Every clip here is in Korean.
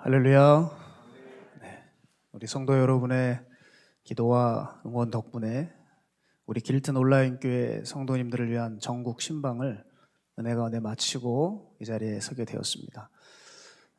할렐루야. 네, 우리 성도 여러분의 기도와 응원 덕분에 우리 길튼 온라인 교회 성도님들을 위한 전국 신방을 은혜 가운데 마치고 이 자리에 서게 되었습니다.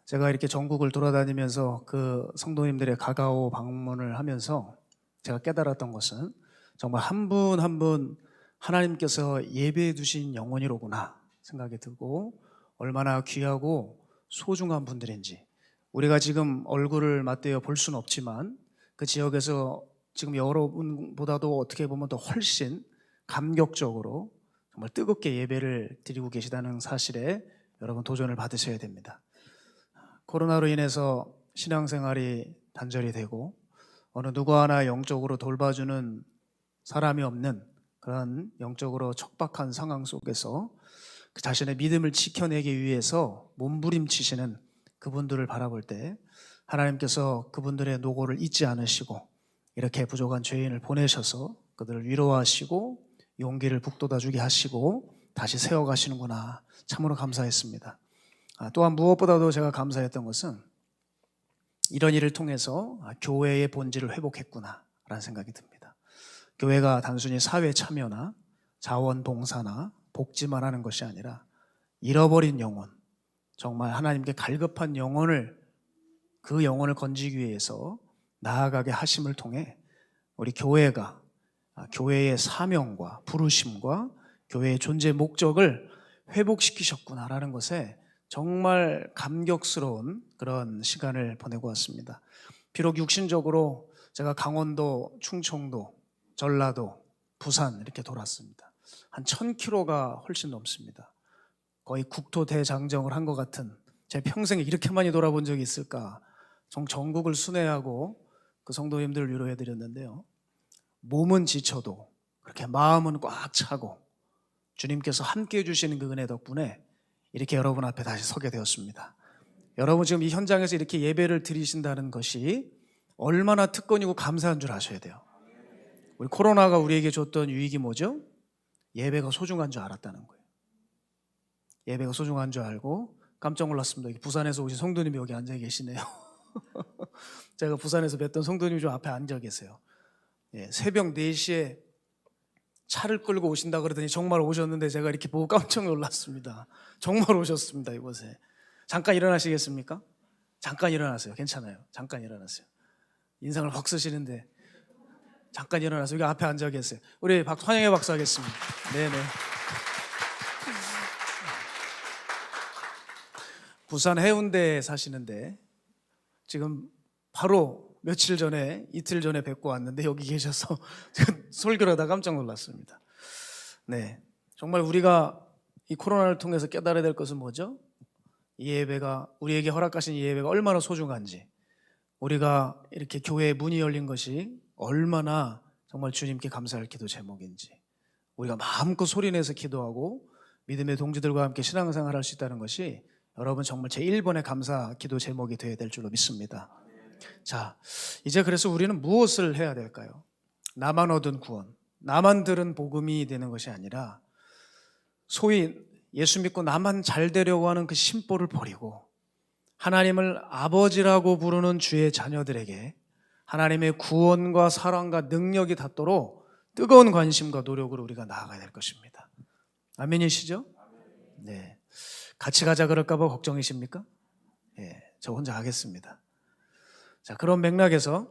제가 이렇게 전국을 돌아다니면서 그 성도님들의 가까워 방문을 하면서 제가 깨달았던 것은 정말 한 분 한 분 하나님께서 예배해 두신 영혼이로구나 생각이 들고, 얼마나 귀하고 소중한 분들인지 우리가 지금 얼굴을 맞대어 볼 수는 없지만 그 지역에서 지금 여러분보다도 어떻게 보면 더 훨씬 감격적으로 정말 뜨겁게 예배를 드리고 계시다는 사실에 여러분 도전을 받으셔야 됩니다. 코로나로 인해서 신앙생활이 단절이 되고 어느 누구 하나 영적으로 돌봐주는 사람이 없는 그런 영적으로 척박한 상황 속에서 그 자신의 믿음을 지켜내기 위해서 몸부림치시는 그분들을 바라볼 때 하나님께서 그분들의 노고를 잊지 않으시고 이렇게 부족한 죄인을 보내셔서 그들을 위로하시고 용기를 북돋아주게 하시고 다시 세워가시는구나, 참으로 감사했습니다. 또한 무엇보다도 제가 감사했던 것은 이런 일을 통해서 교회의 본질을 회복했구나 라는 생각이 듭니다. 교회가 단순히 사회 참여나 자원봉사나 복지만 하는 것이 아니라 잃어버린 영혼, 정말 하나님께 갈급한 영혼을, 그 영혼을 건지기 위해서 나아가게 하심을 통해 우리 교회가 교회의 사명과 부르심과 교회의 존재 목적을 회복시키셨구나라는 것에 정말 감격스러운 그런 시간을 보내고 왔습니다. 비록 육신적으로 제가 강원도, 충청도, 전라도, 부산 이렇게 돌았습니다. 한 1000km가 훨씬 넘습니다. 거의 국토 대장정을 한 것 같은, 제 평생에 이렇게 많이 돌아본 적이 있을까, 전국을 순회하고 그 성도님들을 위로해 드렸는데요, 몸은 지쳐도 그렇게 마음은 꽉 차고 주님께서 함께 해주시는 그 은혜 덕분에 이렇게 여러분 앞에 다시 서게 되었습니다. 여러분 지금 이 현장에서 이렇게 예배를 드리신다는 것이 얼마나 특권이고 감사한 줄 아셔야 돼요. 우리 코로나가 우리에게 줬던 유익이 뭐죠? 예배가 소중한 줄 알았다는 거예요. 예배가 소중한 줄 알고 깜짝 놀랐습니다. 부산에서 오신 성도님이 여기 앉아 계시네요. 제가 부산에서 뵀던 성도님이 좀 앞에 앉아 계세요. 새벽 4시에 차를 끌고 오신다 그러더니 정말 오셨는데 제가 이렇게 보고 깜짝 놀랐습니다. 정말 오셨습니다. 이곳에. 잠깐 일어나시겠습니까? 잠깐 일어나세요. 괜찮아요. 잠깐 일어나세요. 인상을 확 쓰시는데 잠깐 일어나서 여기 앞에 앉아 계세요. 우리 환영의 박수 하겠습니다. 네네. 부산 해운대에 사시는데 지금 바로 며칠 전에, 이틀 전에 뵙고 왔는데 여기 계셔서 설교를 하다 깜짝 놀랐습니다. 네, 정말 우리가 이 코로나를 통해서 깨달아야 될 것은 뭐죠? 이 예배가, 우리에게 허락하신 이 예배가 얼마나 소중한지, 우리가 이렇게 교회에 문이 열린 것이 얼마나 정말 주님께 감사할 기도 제목인지, 우리가 마음껏 소리내서 기도하고 믿음의 동지들과 함께 신앙생활을 할 수 있다는 것이 여러분 정말 제1번의 감사 기도 제목이 되어야 될 줄로 믿습니다. 자, 이제 그래서 우리는 무엇을 해야 될까요? 나만 얻은 구원, 나만 들은 복음이 되는 것이 아니라 소위 예수 믿고 나만 잘 되려고 하는 그 심보를 버리고 하나님을 아버지라고 부르는 주의 자녀들에게 하나님의 구원과 사랑과 능력이 닿도록 뜨거운 관심과 노력으로 우리가 나아가야 될 것입니다. 아멘이시죠? 네. 같이 가자 그럴까 봐 걱정이십니까? 저 혼자 가겠습니다. 자, 그런 맥락에서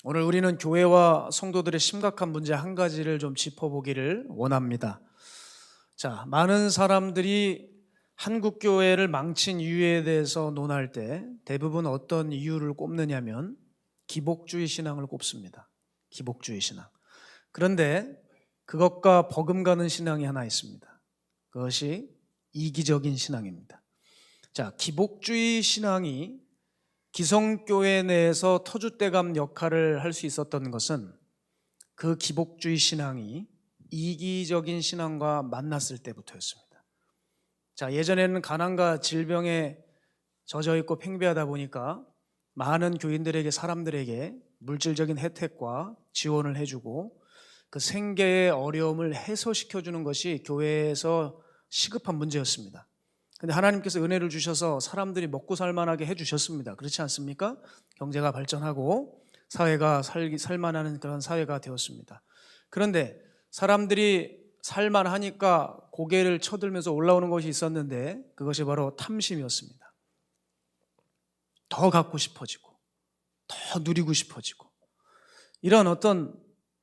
오늘 우리는 교회와 성도들의 심각한 문제 한 가지를 좀 짚어보기를 원합니다. 자, 많은 사람들이 한국교회를 망친 이유에 대해서 논할 때 대부분 어떤 이유를 꼽느냐면 기복주의 신앙을 꼽습니다. 기복주의 신앙. 그런데 그것과 버금가는 신앙이 하나 있습니다. 그것이 이기적인 신앙입니다. 자, 기복주의 신앙이 기성교회 내에서 터줏대감 역할을 할 수 있었던 것은 그 기복주의 신앙이 이기적인 신앙과 만났을 때부터였습니다. 자, 예전에는 가난과 질병에 젖어 있고 팽배하다 보니까 많은 교인들에게, 사람들에게 물질적인 혜택과 지원을 해주고 그 생계의 어려움을 해소시켜주는 것이 교회에서 시급한 문제였습니다. 근데 하나님께서 은혜를 주셔서 사람들이 먹고 살만하게 해주셨습니다. 그렇지 않습니까? 경제가 발전하고 사회가 살만한 그런 사회가 되었습니다. 그런데 사람들이 살만하니까 고개를 쳐들면서 올라오는 것이 있었는데 그것이 바로 탐심이었습니다. 더 갖고 싶어지고 더 누리고 싶어지고 이런 어떤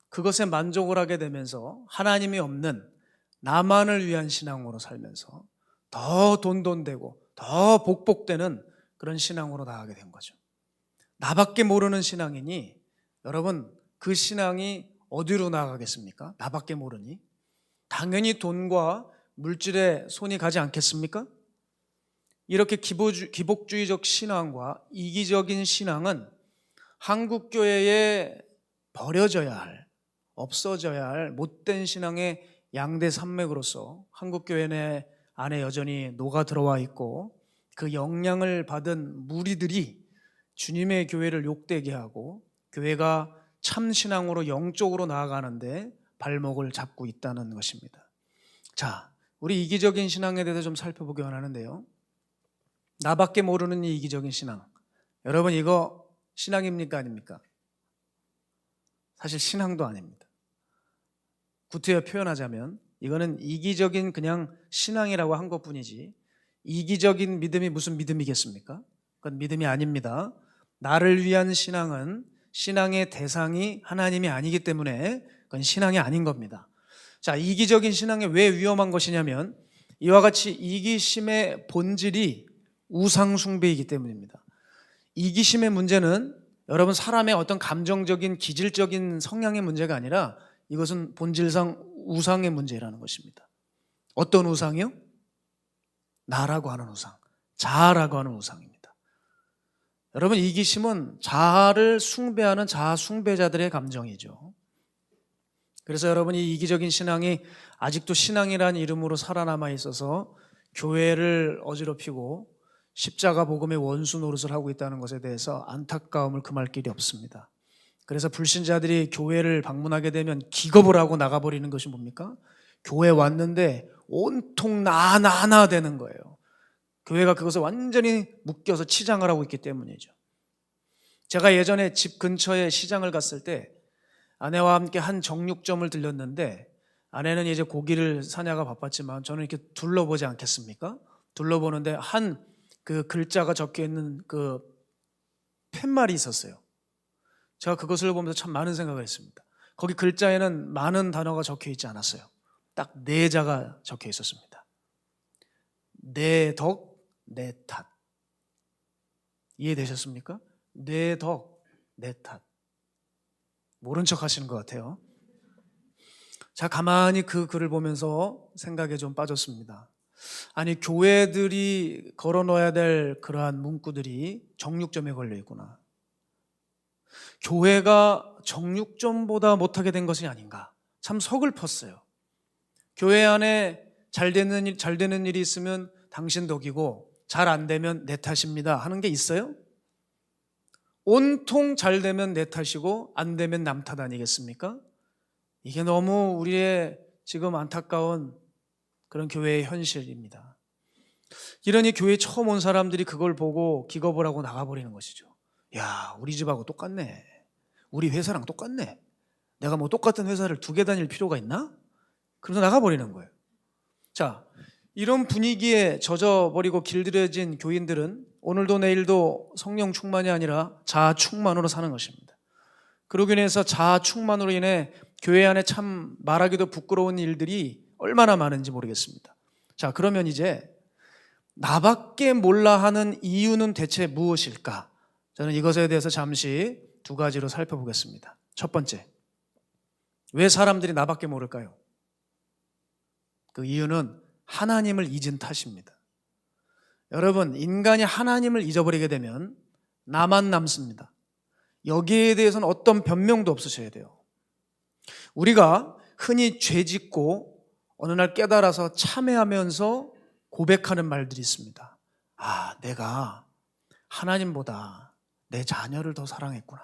그것에 만족을 하게 되면서 하나님이 없는 나만을 위한 신앙으로 살면서 더 돈돈되고 더 복복되는 그런 신앙으로 나아가게 된 거죠. 나밖에 모르는 신앙이니 여러분 그 신앙이 어디로 나아가겠습니까? 나밖에 모르니 당연히 돈과 물질에 손이 가지 않겠습니까? 이렇게 기복주의적 신앙과 이기적인 신앙은 한국교회에 버려져야 할, 없어져야 할 못된 신앙의 양대 산맥으로서 한국교회 안에 여전히 녹아 들어와 있고 그 영향을 받은 무리들이 주님의 교회를 욕되게 하고 교회가 참신앙으로 영적으로 나아가는데 발목을 잡고 있다는 것입니다. 자, 우리 이기적인 신앙에 대해서 좀 살펴보기 원하는데요. 나밖에 모르는 이 이기적인 신앙. 여러분 이거 신앙입니까 아닙니까? 사실 신앙도 아닙니다. 구태여 표현하자면 이거는 이기적인 그냥 신앙이라고 한 것뿐이지 이기적인 믿음이 무슨 믿음이겠습니까? 그건 믿음이 아닙니다. 나를 위한 신앙은 신앙의 대상이 하나님이 아니기 때문에 그건 신앙이 아닌 겁니다. 자, 이기적인 신앙이 왜 위험한 것이냐면 이와 같이 이기심의 본질이 우상 숭배이기 때문입니다. 이기심의 문제는 여러분 사람의 어떤 감정적인 기질적인 성향의 문제가 아니라 이것은 본질상 우상의 문제라는 것입니다. 어떤 우상이요? 나라고 하는 우상, 자아라고 하는 우상입니다. 여러분 이기심은 자아를 숭배하는 자아 숭배자들의 감정이죠. 그래서 여러분이 이기적인 신앙이 아직도 신앙이라는 이름으로 살아남아 있어서 교회를 어지럽히고 십자가 복음의 원수 노릇을 하고 있다는 것에 대해서 안타까움을 금할 길이 없습니다. 그래서 불신자들이 교회를 방문하게 되면 기겁을 하고 나가버리는 것이 뭡니까? 교회 왔는데 온통 나 되는 거예요. 교회가 그것을 완전히 묶여서 치장을 하고 있기 때문이죠. 제가 예전에 집 근처에 시장을 갔을 때 아내와 함께 한 정육점을 들렸는데 아내는 이제 고기를 사냐가 바빴지만 저는 이렇게 둘러보지 않겠습니까? 둘러보는데 한 그 글자가 적혀 있는 그 팻말이 있었어요. 제가 그것을 보면서 참 많은 생각을 했습니다. 거기 글자에는 많은 단어가 적혀 있지 않았어요. 딱 네 자가 적혀 있었습니다. 내 덕, 내 탓. 이해되셨습니까? 내 덕, 내 탓. 모른 척 하시는 것 같아요. 자, 가만히 그 글을 보면서 생각에 좀 빠졌습니다. 아니, 교회들이 걸어 놓아야 될 그러한 문구들이 정육점에 걸려 있구나. 교회가 정육점보다 못하게 된 것이 아닌가. 참 서글펐어요. 교회 안에 잘 되는 일이 있으면 당신 덕이고 잘 안 되면 내 탓입니다 하는 게 있어요? 온통 잘 되면 내 탓이고 안 되면 남 탓 아니겠습니까? 이게 너무 우리의 지금 안타까운 그런 교회의 현실입니다. 이러니 교회에 처음 온 사람들이 그걸 보고 기겁을 하고 나가버리는 것이죠. 야, 우리 집하고 똑같네. 우리 회사랑 똑같네. 내가 뭐 똑같은 회사를 2개 다닐 필요가 있나? 그러면서 나가버리는 거예요. 자, 이런 분위기에 젖어버리고 길들여진 교인들은 오늘도 내일도 성령 충만이 아니라 자아 충만으로 사는 것입니다. 그러기 위해서 자아 충만으로 인해 교회 안에 참 말하기도 부끄러운 일들이 얼마나 많은지 모르겠습니다. 자, 그러면 이제 나밖에 몰라 하는 이유는 대체 무엇일까? 저는 이것에 대해서 잠시 2가지로 살펴보겠습니다. 첫 번째, 왜 사람들이 나밖에 모를까요? 그 이유는 하나님을 잊은 탓입니다. 여러분, 인간이 하나님을 잊어버리게 되면 나만 남습니다. 여기에 대해서는 어떤 변명도 없으셔야 돼요. 우리가 흔히 죄짓고 어느 날 깨달아서 참회하면서 고백하는 말들이 있습니다. 아, 내가 하나님보다 내 자녀를 더 사랑했구나.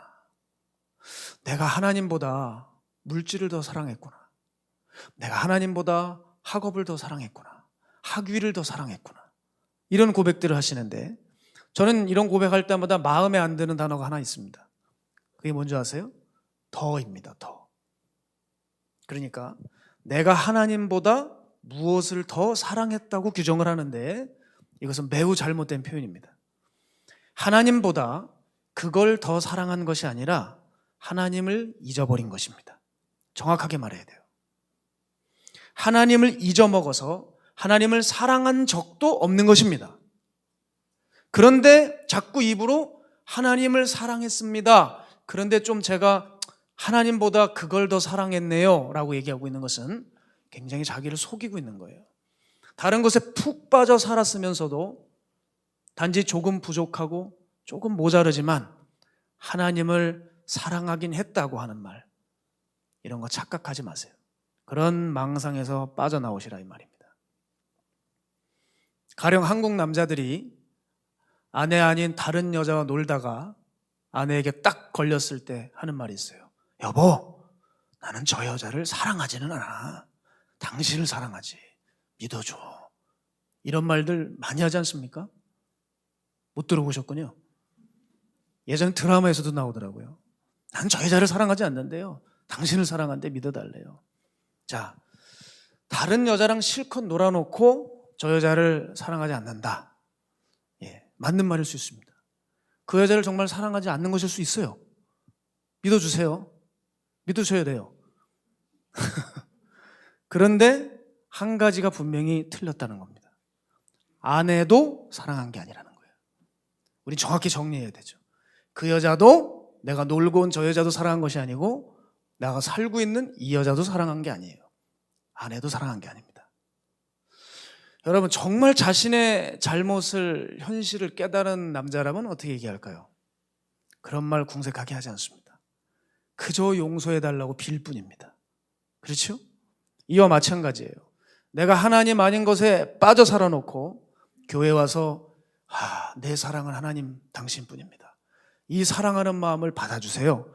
내가 하나님보다 물질을 더 사랑했구나. 내가 하나님보다 학업을 더 사랑했구나. 학위를 더 사랑했구나. 이런 고백들을 하시는데 저는 이런 고백할 때마다 마음에 안 드는 단어가 하나 있습니다. 그게 뭔지 아세요? 더입니다. 더. 그러니까 내가 하나님보다 무엇을 더 사랑했다고 규정을 하는데 이것은 매우 잘못된 표현입니다. 하나님보다 그걸 더 사랑한 것이 아니라 하나님을 잊어버린 것입니다. 정확하게 말해야 돼요. 하나님을 잊어먹어서 하나님을 사랑한 적도 없는 것입니다. 그런데 자꾸 입으로 하나님을 사랑했습니다. 그런데 좀 제가 하나님보다 그걸 더 사랑했네요 라고 얘기하고 있는 것은 굉장히 자기를 속이고 있는 거예요. 다른 것에 푹 빠져 살았으면서도 단지 조금 부족하고 조금 모자르지만 하나님을 사랑하긴 했다고 하는 말, 이런 거 착각하지 마세요. 그런 망상에서 빠져나오시라 이 말입니다. 가령 한국 남자들이 아내 아닌 다른 여자와 놀다가 아내에게 딱 걸렸을 때 하는 말이 있어요. 여보, 나는 저 여자를 사랑하지는 않아. 당신을 사랑하지. 믿어줘. 이런 말들 많이 하지 않습니까? 못 들어보셨군요. 예전 드라마에서도 나오더라고요. 난 저 여자를 사랑하지 않는데요. 당신을 사랑하는데 믿어달래요. 자, 다른 여자랑 실컷 놀아놓고 저 여자를 사랑하지 않는다. 예, 맞는 말일 수 있습니다. 그 여자를 정말 사랑하지 않는 것일 수 있어요. 믿어주세요. 믿으셔야 돼요. 그런데 한 가지가 분명히 틀렸다는 겁니다. 아내도 사랑한 게 아니라는 거예요. 우리 정확히 정리해야 되죠. 그 여자도 내가 놀고 온 저 여자도 사랑한 것이 아니고 내가 살고 있는 이 여자도 사랑한 게 아니에요. 아내도 사랑한 게 아닙니다. 여러분, 정말 자신의 잘못을, 현실을 깨달은 남자라면 어떻게 얘기할까요? 그런 말 궁색하게 하지 않습니다. 그저 용서해달라고 빌 뿐입니다. 그렇죠? 이와 마찬가지예요. 내가 하나님 아닌 것에 빠져 살아놓고 교회 와서 내 사랑은 하나님 당신뿐입니다. 이 사랑하는 마음을 받아주세요.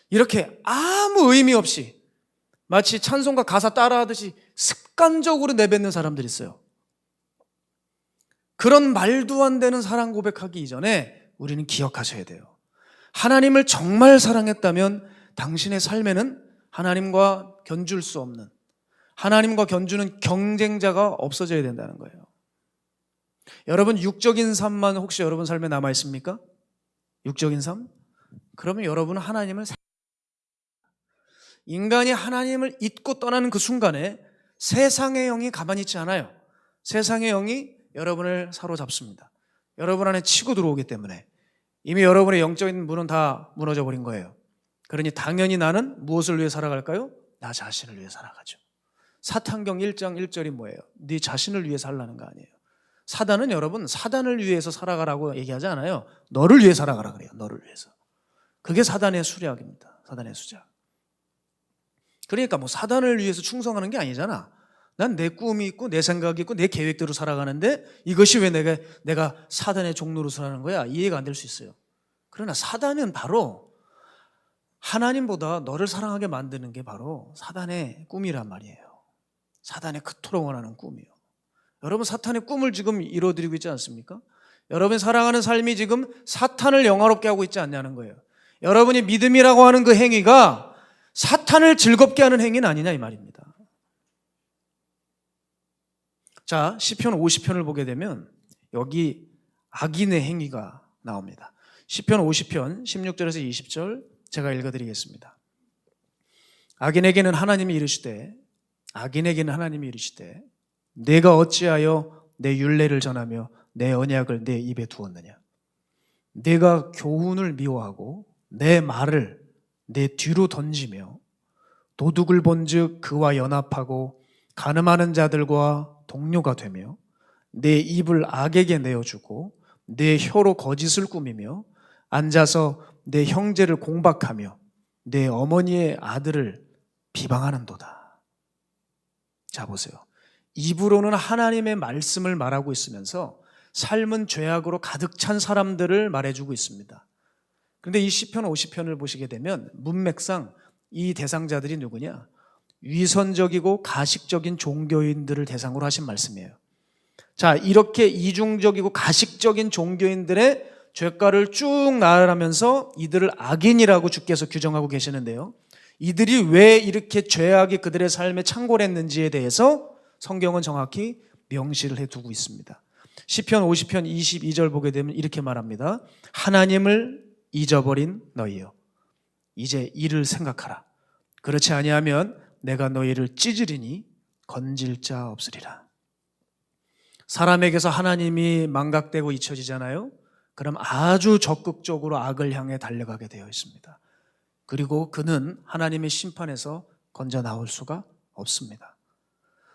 이렇게 아무 의미 없이 마치 찬송가 가사 따라하듯이 습관적으로 내뱉는 사람들이 있어요. 그런 말도 안 되는 사랑 고백하기 이전에 우리는 기억하셔야 돼요. 하나님을 정말 사랑했다면 당신의 삶에는 하나님과 견줄 수 없는, 하나님과 견주는 경쟁자가 없어져야 된다는 거예요. 여러분, 육적인 삶만 혹시 여러분 삶에 남아 있습니까? 육적인 삶? 그러면 여러분은 하나님을 인간이 하나님을 잊고 떠나는 그 순간에 세상의 영이 가만히 있지 않아요. 세상의 영이 여러분을 사로잡습니다. 여러분 안에 치고 들어오기 때문에 이미 여러분의 영적인 문은 다 무너져 버린 거예요. 그러니 당연히 나는 무엇을 위해 살아갈까요? 나 자신을 위해 살아가죠. 사탄경 1장 1절이 뭐예요? 네 자신을 위해 살라는 거 아니에요. 사단은 여러분 사단을 위해서 살아가라고 얘기하지 않아요. 너를 위해 살아가라 그래요. 너를 위해서. 그게 사단의 수략입니다. 사단의 수작. 그러니까 뭐 사단을 위해서 충성하는 게 아니잖아. 난 내 꿈이 있고 내 생각이 있고 내 계획대로 살아가는데 이것이 왜 내가 사단의 종로로 살아가는 거야? 이해가 안 될 수 있어요. 그러나 사단은 바로 하나님보다 너를 사랑하게 만드는 게 바로 사단의 꿈이란 말이에요. 사단의 그토록 원하는 꿈이요. 여러분, 사탄의 꿈을 지금 이루어드리고 있지 않습니까? 여러분이 살아가는 삶이 지금 사탄을 영화롭게 하고 있지 않냐는 거예요. 여러분이 믿음이라고 하는 그 행위가 사탄을 즐겁게 하는 행위는 아니냐 이 말입니다. 자, 시편 50편을 보게 되면 여기 악인의 행위가 나옵니다. 시편 50편 16절에서 20절 제가 읽어드리겠습니다. 악인에게는 하나님이 이르시되 내가 어찌하여 내 율례를 전하며 내 언약을 내 입에 두었느냐. 내가 교훈을 미워하고 내 말을 내 뒤로 던지며 도둑을 본즉 그와 연합하고 간음하는 자들과 동료가 되며 내 입을 악에게 내어주고 내 혀로 거짓을 꾸미며 앉아서 내 형제를 공박하며 내 어머니의 아들을 비방하는도다. 자, 보세요. 입으로는 하나님의 말씀을 말하고 있으면서 삶은 죄악으로 가득 찬 사람들을 말해주고 있습니다. 그런데 이 시편 50편을 보시게 되면 문맥상 이 대상자들이 누구냐? 위선적이고 가식적인 종교인들을 대상으로 하신 말씀이에요. 자, 이렇게 이중적이고 가식적인 종교인들의 죄가를 쭉 나열하면서 이들을 악인이라고 주께서 규정하고 계시는데요, 이들이 왜 이렇게 죄악이 그들의 삶에 창궐했는지에 대해서 성경은 정확히 명시를 해두고 있습니다. 시편 50편 22절 보게 되면 이렇게 말합니다. 하나님을 잊어버린 너희여, 이제 이를 생각하라. 그렇지 아니하면 내가 너희를 찢으리니 건질 자 없으리라. 사람에게서 하나님이 망각되고 잊혀지잖아요. 그럼 아주 적극적으로 악을 향해 달려가게 되어 있습니다. 그리고 그는 하나님의 심판에서 건져 나올 수가 없습니다.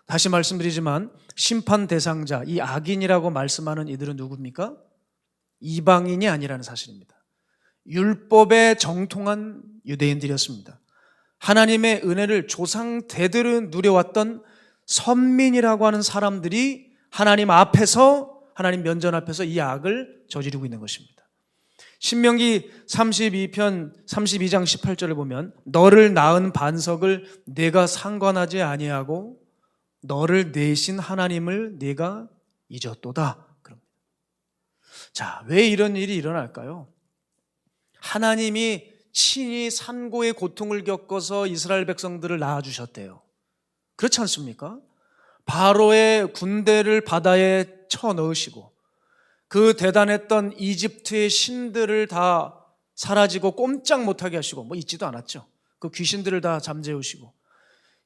다시 말씀드리지만 심판 대상자, 이 악인이라고 말씀하는 이들은 누굽니까? 이방인이 아니라는 사실입니다. 율법에 정통한 유대인들이었습니다. 하나님의 은혜를 조상 대대로 누려왔던 선민이라고 하는 사람들이 하나님 앞에서, 하나님 면전 앞에서 이 악을 저지르고 있는 것입니다. 신명기 32편 32장 18절을 보면 너를 낳은 반석을 네가 상관하지 아니하고 너를 내신 하나님을 네가 잊었도다. 자, 왜 이런 일이 일어날까요? 하나님이 친히 산고의 고통을 겪어서 이스라엘 백성들을 낳아주셨대요. 그렇지 않습니까? 바로의 군대를 바다에 쳐넣으시고 그 대단했던 이집트의 신들을 다 사라지고 꼼짝 못하게 하시고, 있지도 않았죠. 그 귀신들을 다 잠재우시고,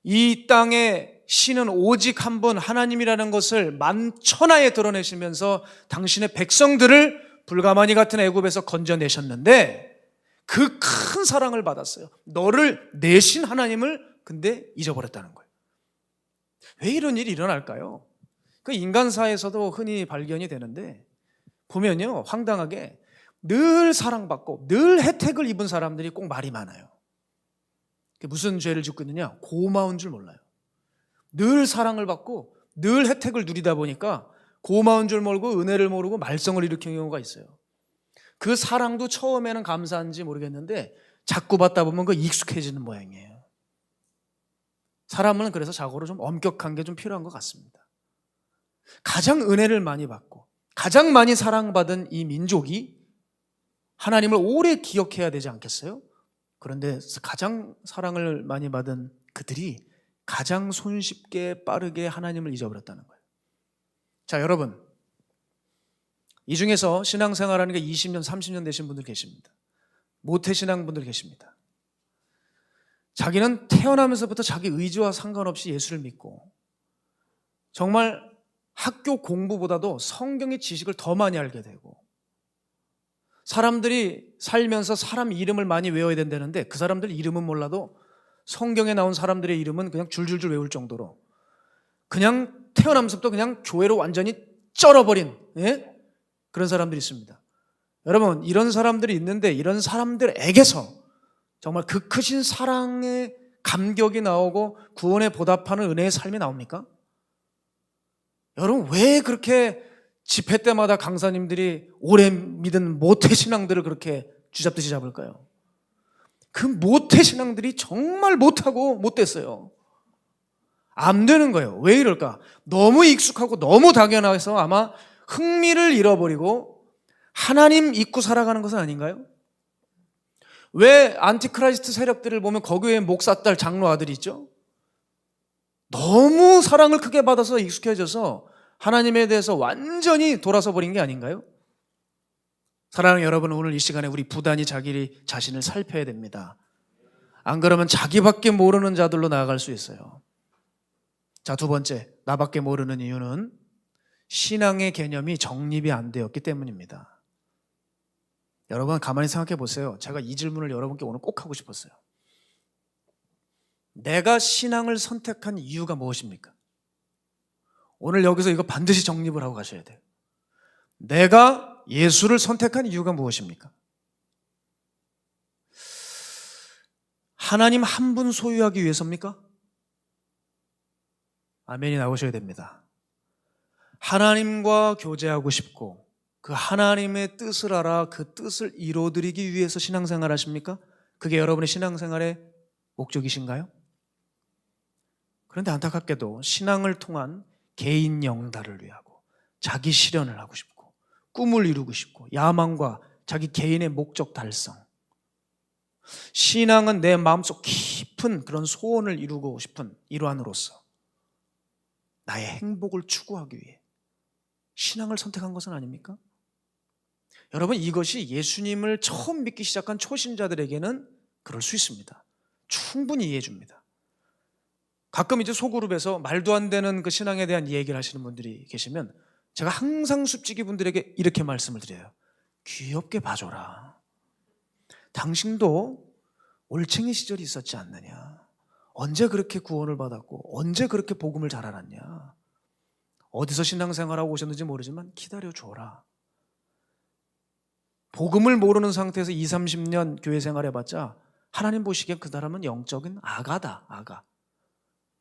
이 땅에 신은 오직 한 분 하나님이라는 것을 만천하에 드러내시면서 당신의 백성들을 불가마니 같은 애굽에서 건져내셨는데 그 큰 사랑을 받았어요. 너를 내신 하나님을 근데 잊어버렸다는 거예요. 왜 이런 일이 일어날까요? 그 인간사에서도 흔히 발견이 되는데 보면요, 황당하게 늘 사랑받고 늘 혜택을 입은 사람들이 꼭 말이 많아요. 무슨 죄를 짓고 있느냐? 고마운 줄 몰라요. 늘 사랑을 받고 늘 혜택을 누리다 보니까 고마운 줄 모르고 은혜를 모르고 말썽을 일으키는 경우가 있어요. 그 사랑도 처음에는 감사한지 모르겠는데 자꾸 받다 보면 그 익숙해지는 모양이에요. 사람은 그래서 자고로 좀 엄격한 게 좀 필요한 것 같습니다. 가장 은혜를 많이 받고 가장 많이 사랑받은 이 민족이 하나님을 오래 기억해야 되지 않겠어요? 그런데 가장 사랑을 많이 받은 그들이 가장 손쉽게 빠르게 하나님을 잊어버렸다는 거예요. 자, 여러분, 이 중에서 신앙생활하는 게 20년, 30년 되신 분들 계십니다. 모태신앙분들 계십니다. 자기는 태어나면서부터 자기 의지와 상관없이 예수를 믿고 정말 학교 공부보다도 성경의 지식을 더 많이 알게 되고, 사람들이 살면서 사람 이름을 많이 외워야 된다는데 그 사람들 이름은 몰라도 성경에 나온 사람들의 이름은 그냥 줄줄줄 외울 정도로 그냥 태어나면서부터 그냥 교회로 완전히 쩔어버린, 그런 사람들이 있습니다. 여러분, 이런 사람들이 있는데 이런 사람들에게서 정말 그 크신 사랑의 감격이 나오고 구원에 보답하는 은혜의 삶이 나옵니까? 여러분, 왜 그렇게 집회 때마다 강사님들이 오래 믿은 모태신앙들을 그렇게 쥐잡듯이 잡을까요? 그 모태신앙들이 정말 못하고 못됐어요. 안 되는 거예요. 왜 이럴까? 너무 익숙하고 너무 당연해서 아마 흥미를 잃어버리고 하나님 잊고 살아가는 것은 아닌가요? 왜 안티크라이스트 세력들을 보면 거기에 목사딸 장로 아들이 있죠? 너무 사랑을 크게 받아서 익숙해져서 하나님에 대해서 완전히 돌아서 버린 게 아닌가요? 사랑하는 여러분, 오늘 이 시간에 우리 부단히 자기 자신을 살펴야 됩니다. 안 그러면 자기밖에 모르는 자들로 나아갈 수 있어요. 자, 두 번째, 나밖에 모르는 이유는 신앙의 개념이 정립이 안 되었기 때문입니다. 여러분, 가만히 생각해 보세요. 제가 이 질문을 여러분께 오늘 꼭 하고 싶었어요. 내가 신앙을 선택한 이유가 무엇입니까? 오늘 여기서 이거 반드시 정립을 하고 가셔야 돼요. 내가 예수를 선택한 이유가 무엇입니까? 하나님 한 분 소유하기 위해서입니까? 아멘이 나오셔야 됩니다. 하나님과 교제하고 싶고 그 하나님의 뜻을 알아 그 뜻을 이루어드리기 위해서 신앙생활 하십니까? 그게 여러분의 신앙생활의 목적이신가요? 그런데 안타깝게도 신앙을 통한 개인 영달을 위하고 자기 실현을 하고 싶고 꿈을 이루고 싶고 야망과 자기 개인의 목적 달성. 신앙은 내 마음속 깊은 그런 소원을 이루고 싶은 일환으로서 나의 행복을 추구하기 위해 신앙을 선택한 것은 아닙니까? 여러분, 이것이 예수님을 처음 믿기 시작한 초신자들에게는 그럴 수 있습니다. 충분히 이해해 줍니다. 가끔 이제 소그룹에서 말도 안 되는 그 신앙에 대한 이야기를 하시는 분들이 계시면 제가 항상 숲지기 분들에게 이렇게 말씀을 드려요. 귀엽게 봐줘라. 당신도 올챙이 시절이 있었지 않느냐. 언제 그렇게 구원을 받았고 언제 그렇게 복음을 잘 알았냐. 어디서 신앙생활하고 오셨는지 모르지만 기다려줘라. 복음을 모르는 상태에서 20, 30년 교회 생활해봤자 하나님 보시기에 그 사람은 영적인 아가다. 아가.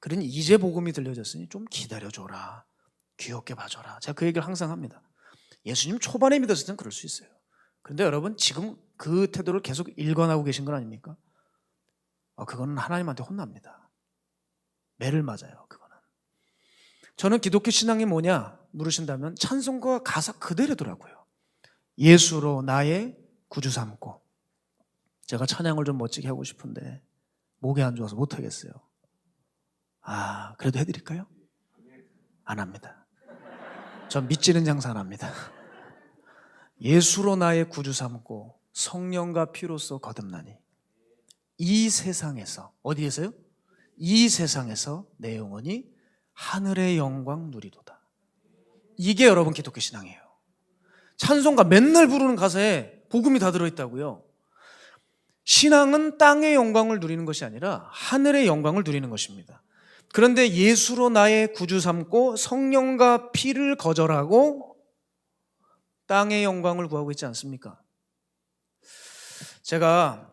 그러니 이제 복음이 들려졌으니 좀 기다려줘라. 귀엽게 봐줘라. 제가 그 얘기를 항상 합니다. 예수님 초반에 믿었을 때는 그럴 수 있어요. 그런데 여러분, 지금 그 태도를 계속 일관하고 계신 건 아닙니까? 그거는 하나님한테 혼납니다. 매를 맞아요. 그거는. 저는 기독교 신앙이 뭐냐 물으신다면 찬송가 가사 그대로더라고요. 예수로 나의 구주 삼고. 제가 찬양을 좀 멋지게 하고 싶은데 목이 안 좋아서 못하겠어요. 그래도 해드릴까요? 안 합니다. 전 믿지는 장사 안 합니다. 예수로 나의 구주 삼고 성령과 피로써 거듭나니 이 세상에서, 어디에서요? 이 세상에서 내 영혼이 하늘의 영광 누리도다. 이게 여러분 기독교 신앙이에요. 찬송가 맨날 부르는 가사에 복음이 다 들어있다고요. 신앙은 땅의 영광을 누리는 것이 아니라 하늘의 영광을 누리는 것입니다. 그런데 예수로 나의 구주 삼고 성령과 피를 거절하고 땅의 영광을 구하고 있지 않습니까? 제가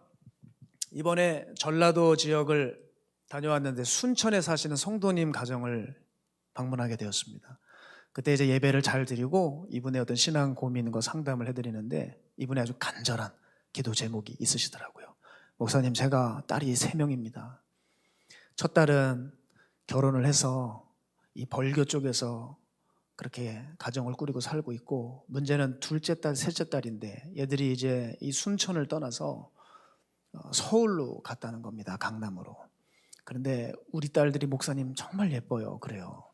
이번에 전라도 지역을 다녀왔는데 순천에 사시는 성도님 가정을 방문하게 되었습니다. 그때 이제 예배를 잘 드리고 이분의 어떤 신앙 고민과 상담을 해드리는데 이분의 아주 간절한 기도 제목이 있으시더라고요. 목사님, 제가 딸이 3명입니다. 첫 딸은 결혼을 해서 이 벌교 쪽에서 그렇게 가정을 꾸리고 살고 있고, 문제는 둘째 딸, 셋째 딸인데 얘들이 이제 이 순천을 떠나서 서울로 갔다는 겁니다. 강남으로. 그런데 우리 딸들이 목사님 정말 예뻐요. 그래요.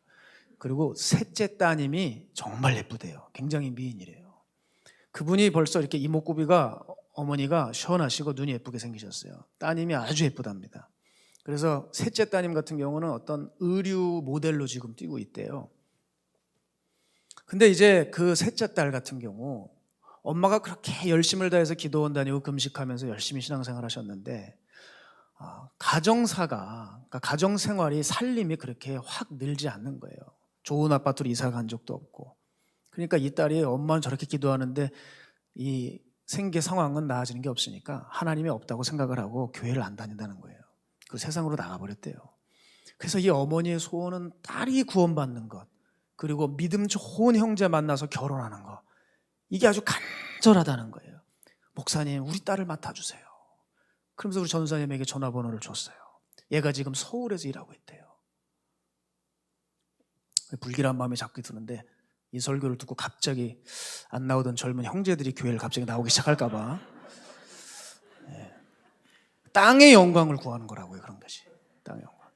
그리고 셋째 따님이 정말 예쁘대요. 굉장히 미인이래요. 그분이 벌써 이렇게 이목구비가, 어머니가 시원하시고 눈이 예쁘게 생기셨어요. 따님이 아주 예쁘답니다. 그래서 셋째 따님 같은 경우는 어떤 의류 모델로 지금 뛰고 있대요. 근데 이제 그 셋째 딸 같은 경우 엄마가 그렇게 열심을 다해서 기도원 다니고 금식하면서 열심히 신앙생활 하셨는데 가정사가, 그러니까 가정생활이 살림이 그렇게 확 늘지 않는 거예요. 좋은 아파트로 이사 간 적도 없고. 그러니까 이 딸이 엄마는 저렇게 기도하는데 이 생계 상황은 나아지는 게 없으니까 하나님이 없다고 생각을 하고 교회를 안 다닌다는 거예요. 그 세상으로 나가버렸대요. 그래서 이 어머니의 소원은 딸이 구원받는 것, 그리고 믿음 좋은 형제 만나서 결혼하는 것, 이게 아주 간절하다는 거예요. 목사님, 우리 딸을 맡아주세요. 그러면서 우리 전사님에게 전화번호를 줬어요. 얘가 지금 서울에서 일하고 있대요. 불길한 마음이 자꾸 드는데 이 설교를 듣고 갑자기 안 나오던 젊은 형제들이 교회를 갑자기 나오기 시작할까 봐. 땅의 영광을 구하는 거라고요. 그런 것이 땅의 영광.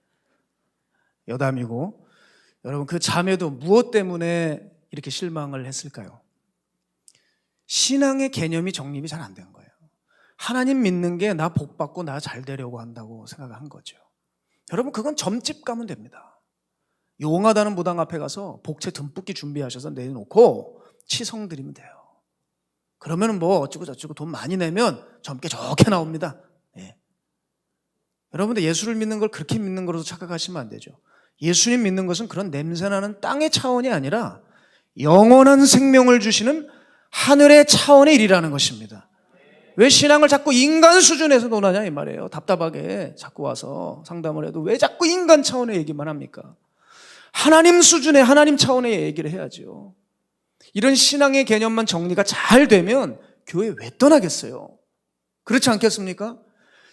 여담이고, 여러분 그 자매도 무엇 때문에 이렇게 실망을 했을까요? 신앙의 개념이 정립이 잘 안 된 거예요. 하나님 믿는 게 나 복 받고 나 잘 되려고 한다고 생각한 거죠. 여러분, 그건 점집 가면 됩니다. 용하다는 무당 앞에 가서 복채 듬뿍이 준비하셔서 내놓고 치성 드리면 돼요. 그러면 뭐 어쩌고 저쩌고 돈 많이 내면 젊게 좋게 나옵니다. 여러분들 예수를 믿는 걸 그렇게 믿는 거로도 착각하시면 안 되죠. 예수님 믿는 것은 그런 냄새나는 땅의 차원이 아니라 영원한 생명을 주시는 하늘의 차원의 일이라는 것입니다. 왜 신앙을 자꾸 인간 수준에서 논하냐 이 말이에요. 답답하게 자꾸 와서 상담을 해도 왜 자꾸 인간 차원의 얘기만 합니까? 하나님 수준의, 하나님 차원의 얘기를 해야죠. 이런 신앙의 개념만 정리가 잘 되면 교회 왜 떠나겠어요? 그렇지 않겠습니까?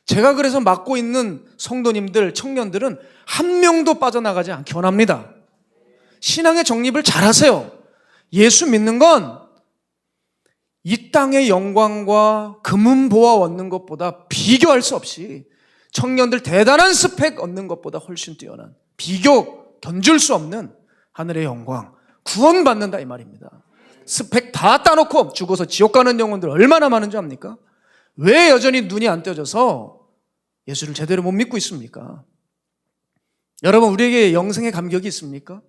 제가 그래서 맡고 있는 성도님들, 청년들은 한 명도 빠져나가지 않게 원합니다. 신앙의 정립을 잘 하세요. 예수 믿는 건 이 땅의 영광과 금은보화 얻는 것보다 비교할 수 없이 청년들 대단한 스펙 얻는 것보다 훨씬 뛰어난 비교 견줄 수 없는 하늘의 영광 구원받는다 이 말입니다. 스펙 다 따놓고 죽어서 지옥 가는 영혼들 얼마나 많은 줄 압니까? 왜 여전히 눈이 안 떠져서 예수를 제대로 못 믿고 있습니까? 여러분 우리에게 영생의 감격이 있습니까?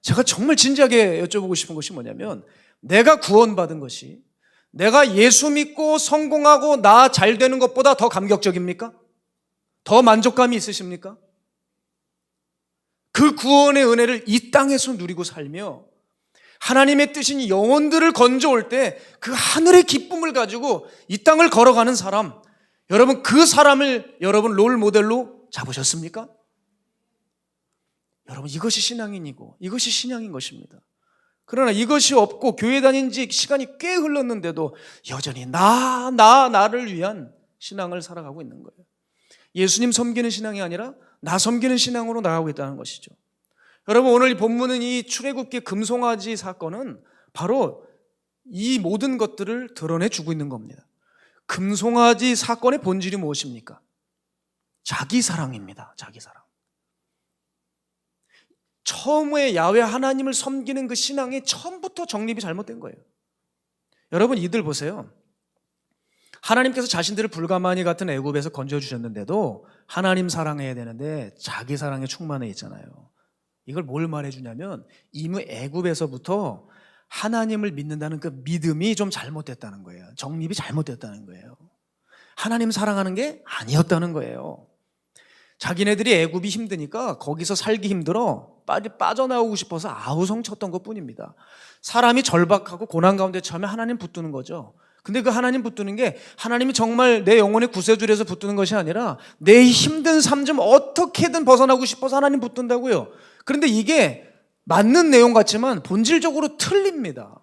제가 정말 진지하게 여쭤보고 싶은 것이 뭐냐면 내가 구원받은 것이 내가 예수 믿고 성공하고 나 잘 되는 것보다 더 감격적입니까? 더 만족감이 있으십니까? 그 구원의 은혜를 이 땅에서 누리고 살며 하나님의 뜻인 영혼들을 건져올 때 그 하늘의 기쁨을 가지고 이 땅을 걸어가는 사람, 여러분 그 사람을 여러분 롤 모델로 잡으셨습니까? 여러분 이것이 신앙인이고 이것이 신앙인 것입니다. 그러나 이것이 없고 교회 다닌 지 시간이 꽤 흘렀는데도 여전히 나를 위한 신앙을 살아가고 있는 거예요. 예수님 섬기는 신앙이 아니라 나 섬기는 신앙으로 나아가고 있다는 것이죠. 여러분 오늘 이 본문은 이 출애굽기 금송아지 사건은 바로 이 모든 것들을 드러내주고 있는 겁니다. 금송아지 사건의 본질이 무엇입니까? 자기 사랑입니다. 자기 사랑. 처음에 야훼 하나님을 섬기는 그 신앙이 처음부터 정립이 잘못된 거예요. 여러분 이들 보세요. 하나님께서 자신들을 불가마니 같은 애굽에서 건져주셨는데도 하나님 사랑해야 되는데 자기 사랑에 충만해 있잖아요. 이걸 뭘 말해주냐면 이미 애굽에서부터 하나님을 믿는다는 그 믿음이 좀 잘못됐다는 거예요. 정립이 잘못됐다는 거예요. 하나님 사랑하는 게 아니었다는 거예요. 자기네들이 애굽이 힘드니까 거기서 살기 힘들어 빨리 빠져나오고 싶어서 아우성 쳤던 것뿐입니다. 사람이 절박하고 고난 가운데 처하면 하나님 붙드는 거죠. 근데 그 하나님 붙드는 게 하나님이 정말 내 영혼의 구세주에서 붙드는 것이 아니라 내 힘든 삶 좀 어떻게든 벗어나고 싶어서 하나님 붙든다고요. 그런데 이게 맞는 내용 같지만 본질적으로 틀립니다.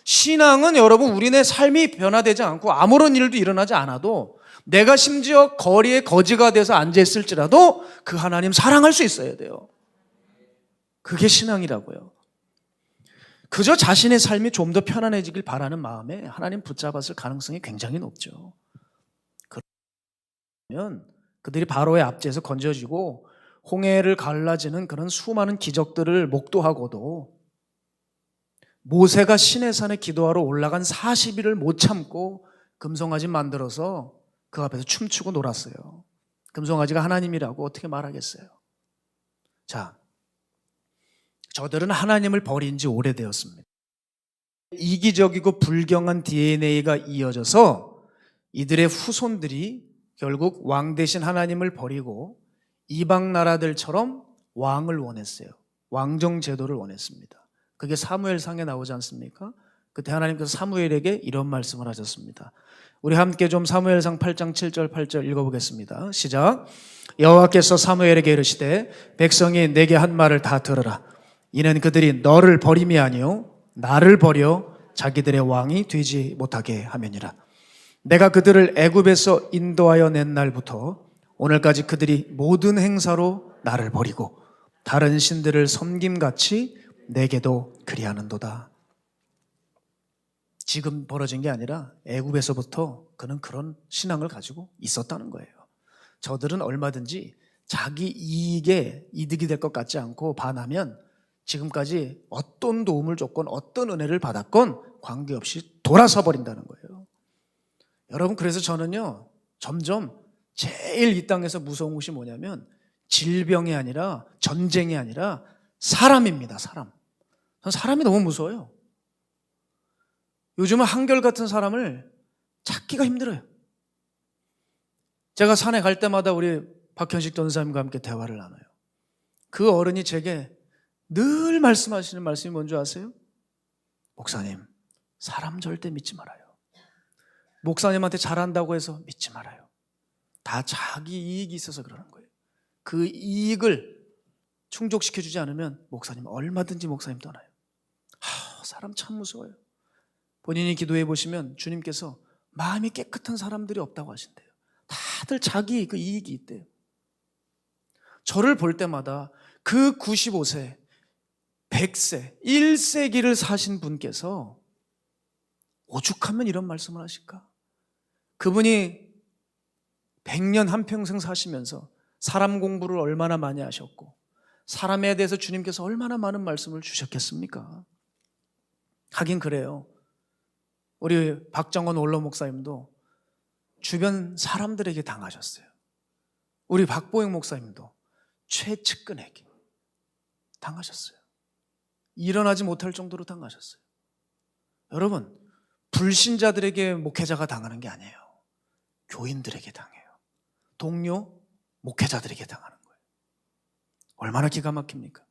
신앙은 여러분 우리네 삶이 변화되지 않고 아무런 일도 일어나지 않아도 내가 심지어 거리에 거지가 돼서 앉아있을지라도 그 하나님 사랑할 수 있어야 돼요. 그게 신앙이라고요. 그저 자신의 삶이 좀 더 편안해지길 바라는 마음에 하나님 붙잡았을 가능성이 굉장히 높죠. 그러면 그들이 바로의 압제에서 건져지고 홍해를 갈라지는 그런 수많은 기적들을 목도하고도 모세가 시내산에 기도하러 올라간 40일을 못 참고 금송아지 만들어서 그 앞에서 춤추고 놀았어요. 금송아지가 하나님이라고 어떻게 말하겠어요? 자, 저들은 하나님을 버린 지 오래되었습니다. 이기적이고 불경한 DNA가 이어져서 이들의 후손들이 결국 왕 대신 하나님을 버리고 이방 나라들처럼 왕을 원했어요. 왕정 제도를 원했습니다. 그게 사무엘상에 나오지 않습니까? 그때 하나님께서 사무엘에게 이런 말씀을 하셨습니다. 우리 함께 좀 사무엘상 8장 7절 8절 읽어보겠습니다. 시작. 여호와께서 사무엘에게 이르시되 백성이 내게 한 말을 다 들으라. 이는 그들이 너를 버림이 아니요 나를 버려 자기들의 왕이 되지 못하게 하면이라. 내가 그들을 애굽에서 인도하여 낸 날부터 오늘까지 그들이 모든 행사로 나를 버리고 다른 신들을 섬김같이 내게도 그리하는도다. 지금 벌어진 게 아니라 애굽에서부터 그는 그런 신앙을 가지고 있었다는 거예요. 저들은 얼마든지 자기 이익에 이득이 될 것 같지 않고 반하면 지금까지 어떤 도움을 줬건 어떤 은혜를 받았건 관계없이 돌아서 버린다는 거예요. 여러분 그래서 저는요 점점 제일 이 땅에서 무서운 것이 뭐냐면 질병이 아니라 전쟁이 아니라 사람입니다. 사람. 전 사람이 너무 무서워요. 요즘은 한결같은 사람을 찾기가 힘들어요. 제가 산에 갈 때마다 우리 박현식 전사님과 함께 대화를 나눠요. 그 어른이 제게 늘 말씀하시는 말씀이 뭔지 아세요? 목사님, 사람 절대 믿지 말아요. 목사님한테 잘한다고 해서 믿지 말아요. 다 자기 이익이 있어서 그러는 거예요. 그 이익을 충족시켜주지 않으면 목사님 얼마든지 목사님 떠나요. 사람 참 무서워요. 본인이 기도해 보시면 주님께서 마음이 깨끗한 사람들이 없다고 하신대요. 다들 자기 그 이익이 있대요. 저를 볼 때마다 그 95세, 100세, 1세기를 사신 분께서 오죽하면 이런 말씀을 하실까? 그분이 100년 한평생 사시면서 사람 공부를 얼마나 많이 하셨고 사람에 대해서 주님께서 얼마나 많은 말씀을 주셨겠습니까? 하긴 그래요. 우리 박정원 원로 목사님도 주변 사람들에게 당하셨어요. 우리 박보영 목사님도 최측근에게 당하셨어요. 일어나지 못할 정도로 당하셨어요. 여러분, 불신자들에게 목회자가 당하는 게 아니에요. 교인들에게 당해요. 동료 목회자들에게 당하는 거예요. 얼마나 기가 막힙니까?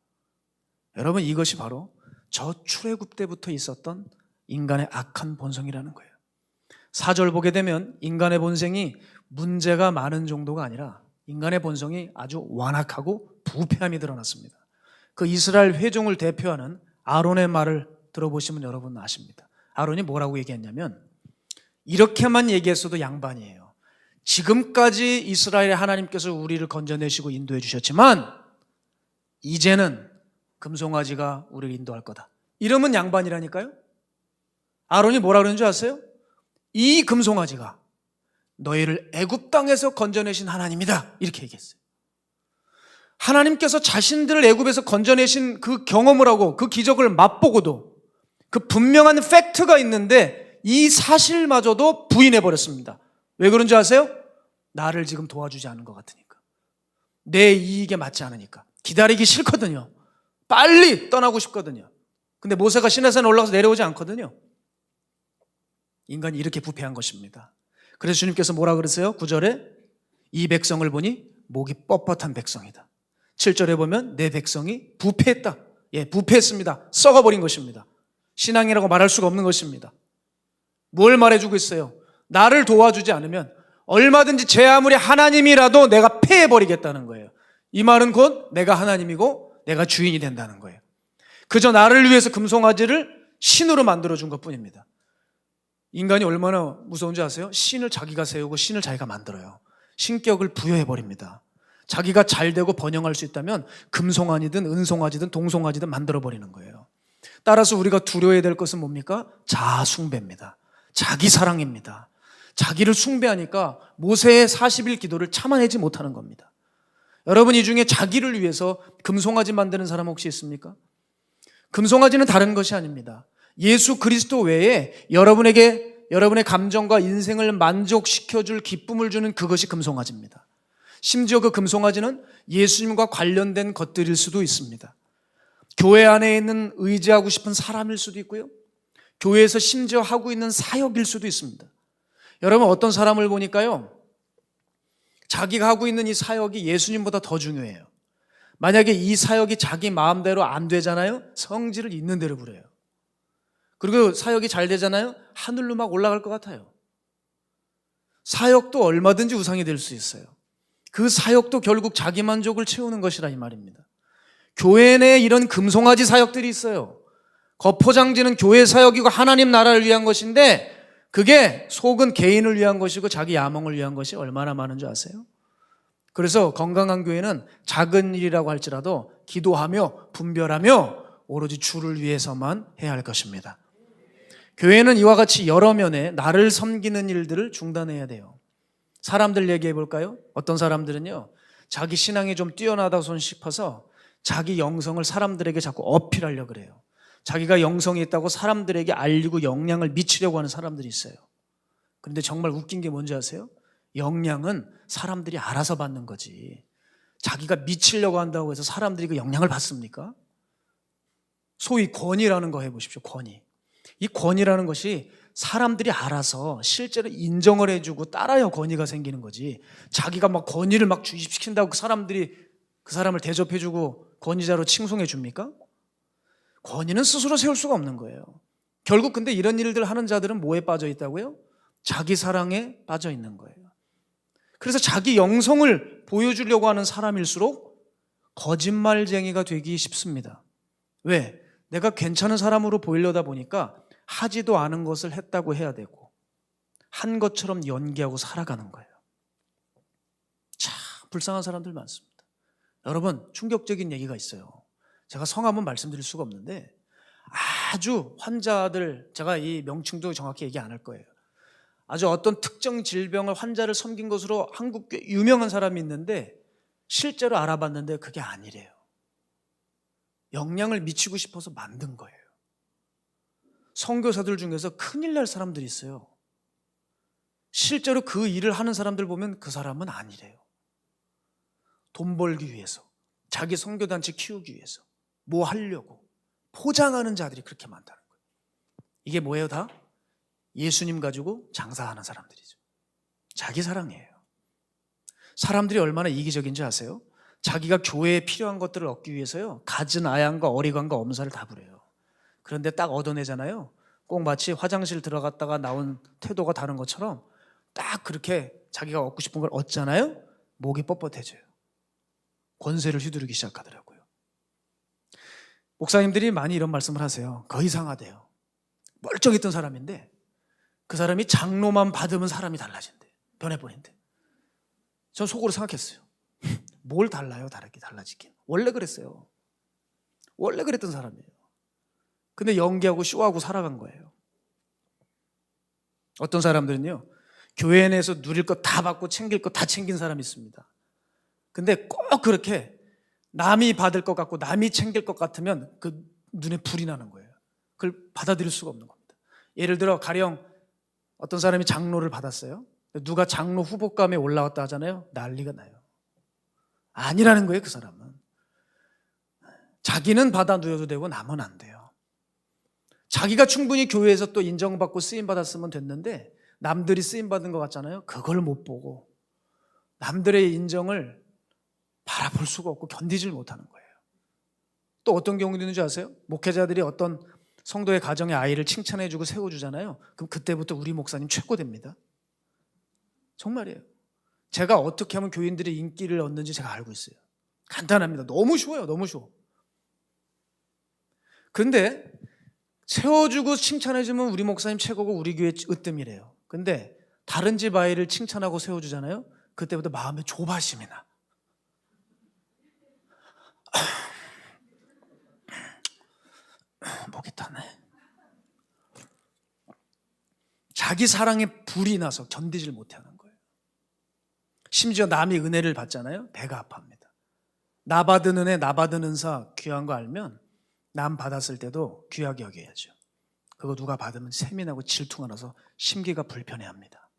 여러분, 이것이 바로 저 출애굽 때부터 있었던 인간의 악한 본성이라는 거예요. 4절 보게 되면 인간의 본성이 문제가 많은 정도가 아니라 인간의 본성이 아주 완악하고 부패함이 드러났습니다. 그 이스라엘 회종을 대표하는 아론의 말을 들어보시면 여러분 아십니다. 아론이 뭐라고 얘기했냐면 이렇게만 얘기했어도 양반이에요. 지금까지 이스라엘의 하나님께서 우리를 건져내시고 인도해 주셨지만 이제는 금송아지가 우리를 인도할 거다. 이러면 양반이라니까요. 아론이 뭐라 그러는 줄 아세요? 이 금송아지가 너희를 애굽 땅에서 건져내신 하나님이다. 이렇게 얘기했어요. 하나님께서 자신들을 애굽에서 건져내신 그 경험을 하고 그 기적을 맛보고도 그 분명한 팩트가 있는데 이 사실마저도 부인해버렸습니다. 왜 그런지 아세요? 나를 지금 도와주지 않은 것 같으니까. 내 이익에 맞지 않으니까. 기다리기 싫거든요. 빨리 떠나고 싶거든요. 근데 모세가 시내산에 올라가서 내려오지 않거든요. 인간이 이렇게 부패한 것입니다. 그래서 주님께서 뭐라 그러세요? 9절에 이 백성을 보니 목이 뻣뻣한 백성이다. 7절에 보면 내 백성이 부패했다. 예, 부패했습니다. 썩어버린 것입니다. 신앙이라고 말할 수가 없는 것입니다. 뭘 말해주고 있어요? 나를 도와주지 않으면 얼마든지 제 아무리 하나님이라도 내가 패해버리겠다는 거예요. 이 말은 곧 내가 하나님이고 내가 주인이 된다는 거예요. 그저 나를 위해서 금송아지를 신으로 만들어준 것뿐입니다. 인간이 얼마나 무서운지 아세요? 신을 자기가 세우고 신을 자기가 만들어요. 신격을 부여해버립니다. 자기가 잘 되고 번영할 수 있다면 금송아지든 은송아지든 동송아지든 만들어버리는 거예요. 따라서 우리가 두려워야 될 것은 뭡니까? 자아숭배입니다. 자기 사랑입니다. 자기를 숭배하니까 모세의 40일 기도를 참아내지 못하는 겁니다. 여러분, 이 중에 자기를 위해서 금송아지 만드는 사람 혹시 있습니까? 금송아지는 다른 것이 아닙니다. 예수 그리스도 외에 여러분의 감정과 인생을 만족시켜줄 기쁨을 주는 그것이 금송아지입니다. 심지어 그 금송아지는 예수님과 관련된 것들일 수도 있습니다. 교회 안에 있는 의지하고 싶은 사람일 수도 있고요. 교회에서 심지어 하고 있는 사역일 수도 있습니다. 여러분, 어떤 사람을 보니까요, 자기가 하고 있는 이 사역이 예수님보다 더 중요해요. 만약에 이 사역이 자기 마음대로 안 되잖아요? 성질을 있는 대로 부려요. 그리고 사역이 잘 되잖아요? 하늘로 막 올라갈 것 같아요. 사역도 얼마든지 우상이 될 수 있어요. 그 사역도 결국 자기 만족을 채우는 것이라 이 말입니다. 교회 내에 이런 금송아지 사역들이 있어요. 겉포장지는 교회 사역이고 하나님 나라를 위한 것인데 그게 속은 개인을 위한 것이고 자기 야망을 위한 것이 얼마나 많은 줄 아세요? 그래서 건강한 교회는 작은 일이라고 할지라도 기도하며 분별하며 오로지 주를 위해서만 해야 할 것입니다. 교회는 이와 같이 여러 면에 나를 섬기는 일들을 중단해야 돼요. 사람들 얘기해 볼까요? 어떤 사람들은요, 자기 신앙이 좀 뛰어나다고 손 짚어서 자기 영성을 사람들에게 자꾸 어필하려고 그래요. 자기가 영성이 있다고 사람들에게 알리고 영향을 미치려고 하는 사람들이 있어요. 그런데 정말 웃긴 게 뭔지 아세요? 영향은 사람들이 알아서 받는 거지. 자기가 미치려고 한다고 해서 사람들이 그 영향을 받습니까? 소위 권위라는 거 해보십시오. 권위. 이 권위라는 것이 사람들이 알아서 실제로 인정을 해주고 따라야 권위가 생기는 거지. 자기가 막 권위를 막 주입시킨다고 그 사람들이 그 사람을 대접해주고 권위자로 칭송해 줍니까? 권위는 스스로 세울 수가 없는 거예요. 결국 근데 이런 일들 하는 자들은 뭐에 빠져 있다고요? 자기 사랑에 빠져 있는 거예요. 그래서 자기 영성을 보여주려고 하는 사람일수록 거짓말쟁이가 되기 쉽습니다. 왜? 내가 괜찮은 사람으로 보이려다 보니까 하지도 않은 것을 했다고 해야 되고 한 것처럼 연기하고 살아가는 거예요. 참 불쌍한 사람들 많습니다. 여러분, 충격적인 얘기가 있어요. 제가 성함은 말씀드릴 수가 없는데 아주 환자들, 제가 이 명칭도 정확히 얘기 안 할 거예요. 아주 어떤 특정 질병을 환자를 섬긴 것으로 한국 꽤 유명한 사람이 있는데 실제로 알아봤는데 그게 아니래요. 영향을 미치고 싶어서 만든 거예요. 선교사들 중에서 큰일 날 사람들이 있어요. 실제로 그 일을 하는 사람들 보면 그 사람은 아니래요. 돈 벌기 위해서, 자기 선교단체 키우기 위해서, 뭐 하려고 포장하는 자들이 그렇게 많다는 거예요. 이게 뭐예요 다? 예수님 가지고 장사하는 사람들이죠. 자기 사랑이에요. 사람들이 얼마나 이기적인지 아세요? 자기가 교회에 필요한 것들을 얻기 위해서요, 갖은 아양과 어리광과 엄살을 다 부려요. 그런데 딱 얻어내잖아요. 꼭 마치 화장실 들어갔다가 나온 태도가 다른 것처럼 딱 그렇게 자기가 얻고 싶은 걸 얻잖아요. 목이 뻣뻣해져요. 권세를 휘두르기 시작하더라고요. 목사님들이 많이 이런 말씀을 하세요. 거 이상하대요. 멀쩡했던 사람인데 그 사람이 장로만 받으면 사람이 달라진대. 변해버린대. 전 속으로 생각했어요. 뭘 달라요? 달라지긴. 원래 그랬어요. 원래 그랬던 사람이에요. 근데 연기하고 쇼하고 살아간 거예요. 어떤 사람들은요, 교회 내에서 누릴 것 다 받고 챙길 것 다 챙긴 사람이 있습니다. 근데 꼭 그렇게 남이 받을 것 같고 남이 챙길 것 같으면 그 눈에 불이 나는 거예요. 그걸 받아들일 수가 없는 겁니다. 예를 들어 가령 어떤 사람이 장로를 받았어요. 누가 장로 후보감에 올라왔다 하잖아요. 난리가 나요. 아니라는 거예요. 그 사람은 자기는 받아 누려도 되고 남은 안 돼요. 자기가 충분히 교회에서 또 인정받고 쓰임받았으면 됐는데 남들이 쓰임받은 것 같잖아요. 그걸 못 보고 남들의 인정을 바라볼 수가 없고 견디질 못하는 거예요. 또 어떤 경우도 있는지 아세요? 목회자들이 어떤 성도의 가정의 아이를 칭찬해주고 세워주잖아요. 그럼 그때부터 우리 목사님 최고 됩니다. 정말이에요. 제가 어떻게 하면 교인들의 인기를 얻는지 제가 알고 있어요. 간단합니다. 너무 쉬워요. 너무 쉬워. 그런데 세워주고 칭찬해주면 우리 목사님 최고고 우리 교회 으뜸이래요. 근데 다른 집 아이를 칭찬하고 세워주잖아요. 그때부터 마음에 조바심이 나. 목이 타네. 자기 사랑에 불이 나서 견디질 못하는 거예요. 심지어 남이 은혜를 받잖아요. 배가 아파합니다. 나 받은 은혜, 나 받은 은사 귀한 거 알면 남 받았을 때도 귀하게 여겨야죠. 그거 누가 받으면 셈이 나고 질투가 나서 심기가 불편해합니다.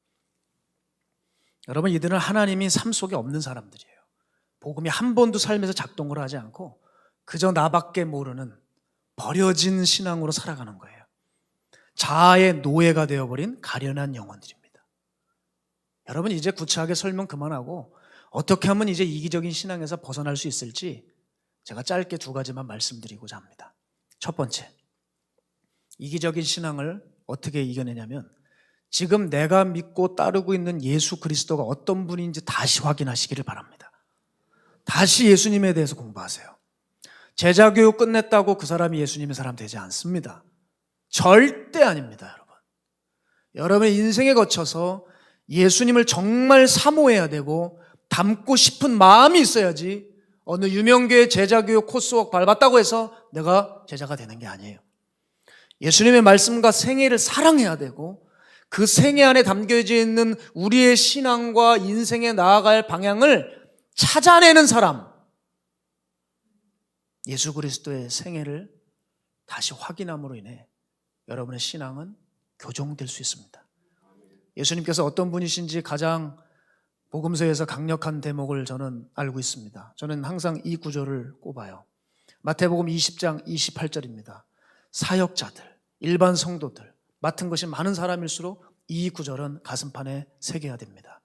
여러분, 이들은 하나님이 삶 속에 없는 사람들이에요. 복음이 한 번도 삶에서 작동을 하지 않고 그저 나밖에 모르는 버려진 신앙으로 살아가는 거예요. 자아의 노예가 되어버린 가련한 영혼들입니다. 여러분, 이제 구체하게 설명 그만하고 어떻게 하면 이제 이기적인 신앙에서 벗어날 수 있을지 제가 짧게 두 가지만 말씀드리고자 합니다. 첫 번째, 이기적인 신앙을 어떻게 이겨내냐면 지금 내가 믿고 따르고 있는 예수 그리스도가 어떤 분인지 다시 확인하시기를 바랍니다. 다시 예수님에 대해서 공부하세요. 제자교육 끝냈다고 그 사람이 예수님의 사람 되지 않습니다. 절대 아닙니다, 여러분. 여러분의 인생에 거쳐서 예수님을 정말 사모해야 되고 닮고 싶은 마음이 있어야지 어느 유명교회 제자교육 코스웍 밟았다고 해서 내가 제자가 되는 게 아니에요. 예수님의 말씀과 생애를 사랑해야 되고 그 생애 안에 담겨져 있는 우리의 신앙과 인생에 나아갈 방향을 찾아내는 사람, 예수 그리스도의 생애를 다시 확인함으로 인해 여러분의 신앙은 교정될 수 있습니다. 예수님께서 어떤 분이신지 가장 복음서에서 강력한 대목을 저는 알고 있습니다. 저는 항상 이 구절을 꼽아요. 마태복음 20장 28절입니다. 사역자들, 일반 성도들, 맡은 것이 많은 사람일수록 이 구절은 가슴판에 새겨야 됩니다.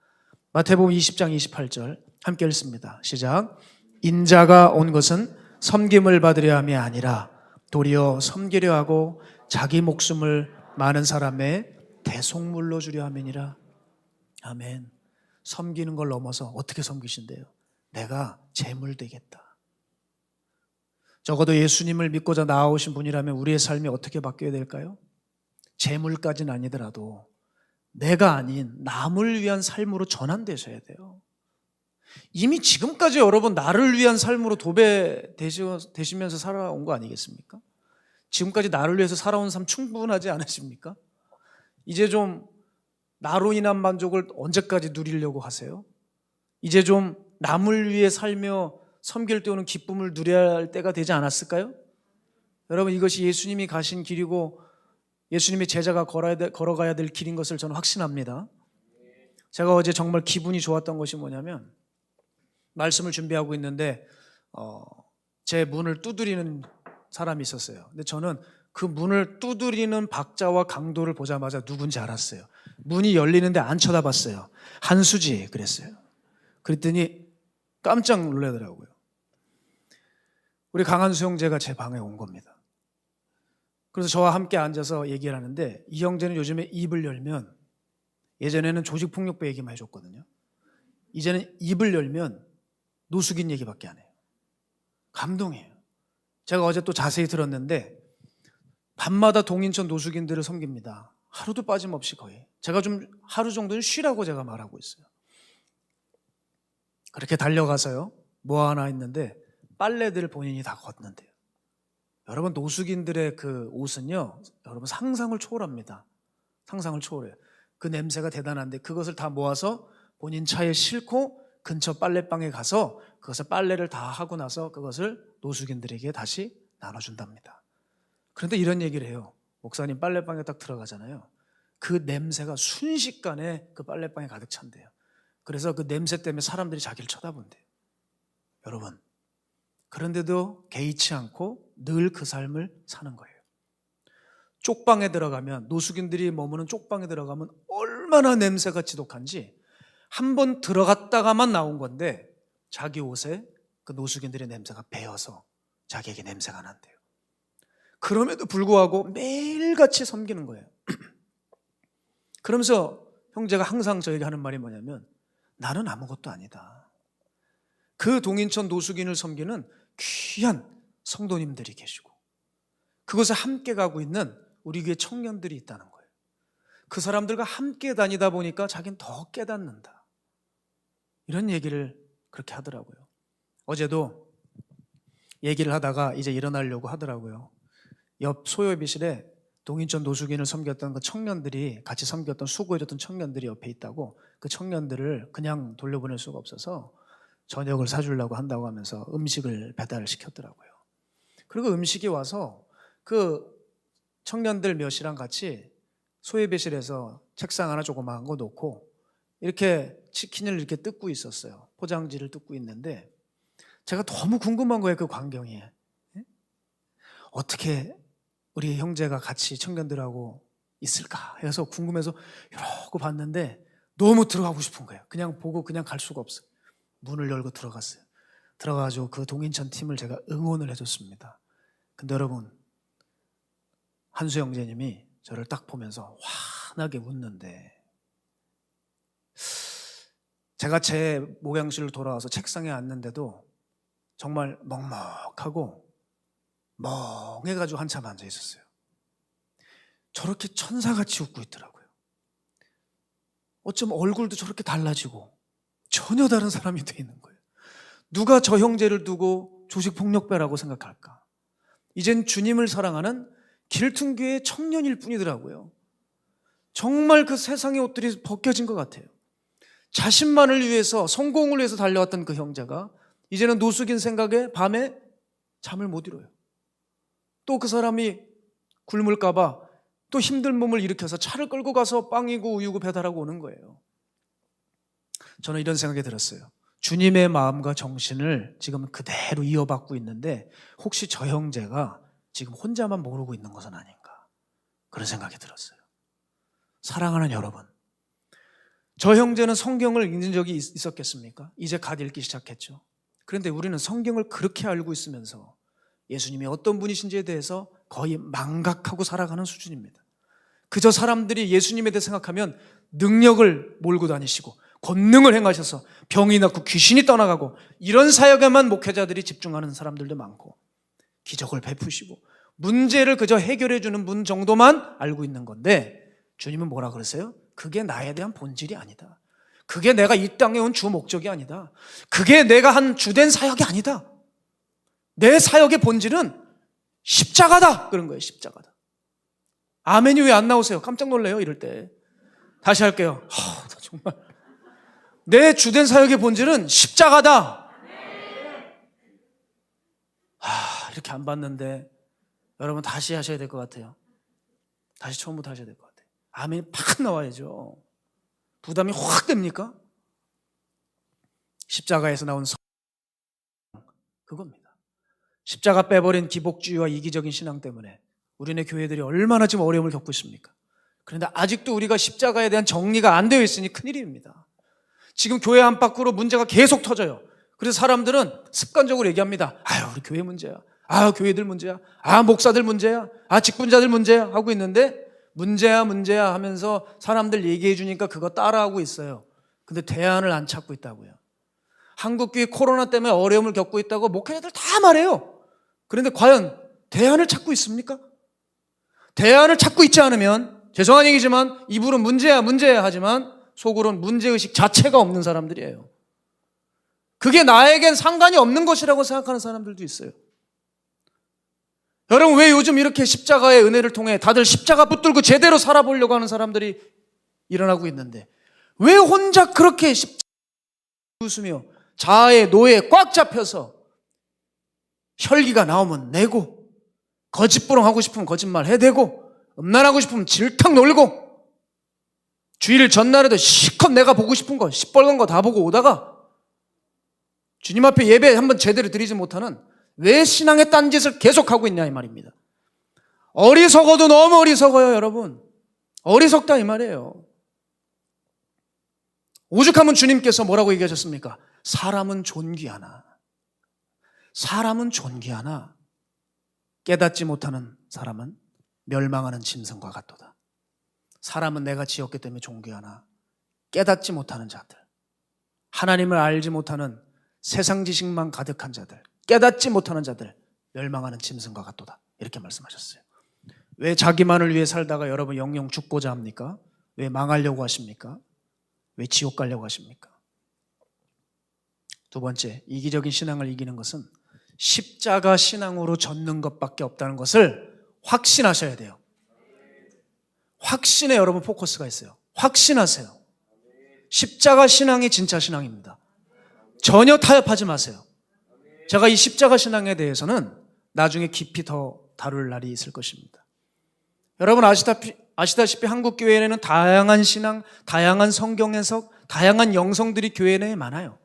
마태복음 20장 28절 함께 읽습니다. 시작. 인자가 온 것은 섬김을 받으려 함이 아니라 도리어 섬기려 하고 자기 목숨을 많은 사람의 대속물로 주려 함이니라. 아멘. 섬기는 걸 넘어서 어떻게 섬기신대요? 내가 제물 되겠다. 적어도 예수님을 믿고자 나아오신 분이라면 우리의 삶이 어떻게 바뀌어야 될까요? 제물까지는 아니더라도 내가 아닌 남을 위한 삶으로 전환되셔야 돼요. 이미 지금까지 여러분 나를 위한 삶으로 도배되시면서 살아온 거 아니겠습니까? 지금까지 나를 위해서 살아온 삶 충분하지 않으십니까? 이제 좀 나로 인한 만족을 언제까지 누리려고 하세요? 이제 좀 남을 위해 살며 섬길 때 오는 기쁨을 누려야 할 때가 되지 않았을까요? 여러분, 이것이 예수님이 가신 길이고 예수님의 제자가 걸어가야 될 길인 것을 저는 확신합니다. 제가 어제 정말 기분이 좋았던 것이 뭐냐면, 말씀을 준비하고 있는데 제 문을 두드리는 사람이 있었어요. 근데 저는 그 문을 두드리는 박자와 강도를 보자마자 누군지 알았어요. 문이 열리는데 안 쳐다봤어요. 한수지 그랬어요. 그랬더니 깜짝 놀라더라고요. 우리 강한수 형제가 제 방에 온 겁니다. 그래서 저와 함께 앉아서 얘기를 하는데, 이 형제는 요즘에 입을 열면, 예전에는 조직폭력배 얘기만 해줬거든요. 이제는 입을 열면 노숙인 얘기밖에 안 해요. 감동이에요. 제가 어제 또 자세히 들었는데 밤마다 동인천 노숙인들을 섬깁니다. 하루도 빠짐없이 거의. 제가 좀 하루 정도는 쉬라고 제가 말하고 있어요. 그렇게 달려가서요, 뭐 하나 있는데 빨래들을 본인이 다 걷는데요. 여러분, 노숙인들의 그 옷은요, 여러분 상상을 초월합니다. 상상을 초월해요. 그 냄새가 대단한데 그것을 다 모아서 본인 차에 싣고 근처 빨래방에 가서 그것을 빨래를 다 하고 나서 그것을 노숙인들에게 다시 나눠준답니다. 그런데 이런 얘기를 해요. 목사님, 빨래방에 딱 들어가잖아요. 그 냄새가 순식간에 그 빨래방에 가득 찬대요. 그래서 그 냄새 때문에 사람들이 자기를 쳐다본대요. 여러분, 그런데도 개의치 않고 늘 그 삶을 사는 거예요. 쪽방에 들어가면, 노숙인들이 머무는 쪽방에 들어가면 얼마나 냄새가 지독한지, 한 번 들어갔다가만 나온 건데 자기 옷에 그 노숙인들의 냄새가 배어서 자기에게 냄새가 난대요. 그럼에도 불구하고 매일같이 섬기는 거예요. 그러면서 형제가 항상 저에게 하는 말이 뭐냐면, 나는 아무것도 아니다. 그 동인천 노숙인을 섬기는 귀한 성도님들이 계시고 그곳에 함께 가고 있는 우리 교회 청년들이 있다는 거예요. 그 사람들과 함께 다니다 보니까 자기는 더 깨닫는다. 이런 얘기를 그렇게 하더라고요. 어제도 얘기를 하다가 이제 일어나려고 하더라고요. 옆 소요비실에 동인천 노숙인을 섬겼던 그 청년들이, 같이 섬겼던, 수고해줬던 청년들이 옆에 있다고, 그 청년들을 그냥 돌려보낼 수가 없어서 저녁을 사주려고 한다고 하면서 음식을 배달시켰더라고요. 그리고 음식이 와서 그 청년들 몇이랑 같이 소예배실에서 책상 하나 조그마한 거 놓고 이렇게 치킨을 이렇게 뜯고 있었어요. 포장지를 뜯고 있는데 제가 너무 궁금한 거예요. 그 광경이. 어떻게 우리 형제가 같이 청년들하고 있을까 해서 궁금해서 이러고 봤는데 너무 들어가고 싶은 거예요. 그냥 보고 그냥 갈 수가 없어요. 문을 열고 들어갔어요. 들어가가지고 그 동인천 팀을 제가 응원을 해줬습니다. 근데 여러분, 한수 형제님이 저를 딱 보면서 환하게 웃는데, 제가 제 목양실로 돌아와서 책상에 앉는데도 정말 먹먹하고 멍해가지고 한참 앉아 있었어요. 저렇게 천사같이 웃고 있더라고요. 어쩌면 얼굴도 저렇게 달라지고 전혀 다른 사람이 돼 있는 거예요. 누가 저 형제를 두고 조직폭력배라고 생각할까? 이젠 주님을 사랑하는 길퉁교의 청년일 뿐이더라고요. 정말 그 세상의 옷들이 벗겨진 것 같아요. 자신만을 위해서, 성공을 위해서 달려왔던 그 형제가 이제는 노숙인 생각에 밤에 잠을 못 이뤄요. 또 그 사람이 굶을까 봐 또 힘든 몸을 일으켜서 차를 끌고 가서 빵이고 우유고 배달하고 오는 거예요. 저는 이런 생각이 들었어요. 주님의 마음과 정신을 지금 그대로 이어받고 있는데 혹시 저 형제가 지금 혼자만 모르고 있는 것은 아닌가, 그런 생각이 들었어요. 사랑하는 여러분, 저 형제는 성경을 읽는 적이 있었겠습니까? 이제 갓 읽기 시작했죠. 그런데 우리는 성경을 그렇게 알고 있으면서 예수님이 어떤 분이신지에 대해서 거의 망각하고 살아가는 수준입니다. 그저 사람들이 예수님에 대해 생각하면 능력을 몰고 다니시고 권능을 행하셔서 병이 낫고 귀신이 떠나가고 이런 사역에만 목회자들이 집중하는 사람들도 많고, 기적을 베푸시고 문제를 그저 해결해 주는 분 정도만 알고 있는 건데, 주님은 뭐라 그러세요? 그게 나에 대한 본질이 아니다. 그게 내가 이 땅에 온 주 목적이 아니다. 그게 내가 한 주된 사역이 아니다. 내 사역의 본질은 십자가다. 그런 거예요. 십자가다. 아멘이 왜 안 나오세요? 깜짝 놀래요. 이럴 때. 다시 할게요. 정말 내 주된 사역의 본질은 십자가다. 이렇게 안 봤는데 여러분 다시 하셔야 될 것 같아요. 다시 처음부터 하셔야 될 것 같아요. 아멘이 팍 나와야죠. 부담이 확 됩니까? 십자가에서 나온 그겁니다. 십자가 빼버린 기복주의와 이기적인 신앙 때문에 우리네 교회들이 얼마나 지금 어려움을 겪고 있습니까? 그런데 아직도 우리가 십자가에 대한 정리가 안 되어 있으니 큰일입니다. 지금 교회 안팎으로 문제가 계속 터져요. 그래서 사람들은 습관적으로 얘기합니다. 아유, 우리 교회 문제야. 아, 교회들 문제야. 아, 목사들 문제야. 아, 직분자들 문제야. 하고 있는데 문제야 하면서 사람들 얘기해 주니까 그거 따라하고 있어요. 근데 대안을 안 찾고 있다고요. 한국교회 코로나 때문에 어려움을 겪고 있다고 목회자들 다 말해요. 그런데 과연 대안을 찾고 있습니까? 대안을 찾고 있지 않으면 죄송한 얘기지만 입으로 문제야 하지만 속으로는 문제의식 자체가 없는 사람들이에요. 그게 나에겐 상관이 없는 것이라고 생각하는 사람들도 있어요. 여러분, 왜 요즘 이렇게 십자가의 은혜를 통해 다들 십자가 붙들고 제대로 살아보려고 하는 사람들이 일어나고 있는데 왜 혼자 그렇게 십자가 웃으며 자아의 노예에 꽉 잡혀서 혈기가 나오면 내고 거짓부렁하고 싶으면 거짓말 해대고 음란하고 싶으면 질턱 놀고 주일 전날에도 실컷 내가 보고 싶은 거 시뻘건 거 다 보고 오다가 주님 앞에 예배 한번 제대로 드리지 못하는 왜 신앙의 딴짓을 계속하고 있냐 이 말입니다. 어리석어도 너무 어리석어요. 여러분, 어리석다 이 말이에요. 오죽하면 주님께서 뭐라고 얘기하셨습니까? 사람은 존귀하나 깨닫지 못하는 사람은 멸망하는 짐승과 같도다. 사람은 내가 지었기 때문에 존귀하나 깨닫지 못하는 자들, 하나님을 알지 못하는 세상 지식만 가득한 자들, 깨닫지 못하는 자들, 멸망하는 짐승과 같도다. 이렇게 말씀하셨어요. 왜 자기만을 위해 살다가 여러분 영영 죽고자 합니까? 왜 망하려고 하십니까? 왜 지옥 가려고 하십니까? 두 번째, 이기적인 신앙을 이기는 것은 십자가 신앙으로 젖는 것밖에 없다는 것을 확신하셔야 돼요. 확신에 여러분 포커스가 있어요. 확신하세요. 십자가 신앙이 진짜 신앙입니다. 전혀 타협하지 마세요. 제가 이 십자가 신앙에 대해서는 나중에 깊이 더 다룰 날이 있을 것입니다. 여러분 아시다시피 한국교회에는 다양한 신앙, 다양한 성경 해석, 다양한 영성들이 교회 내에 많아요.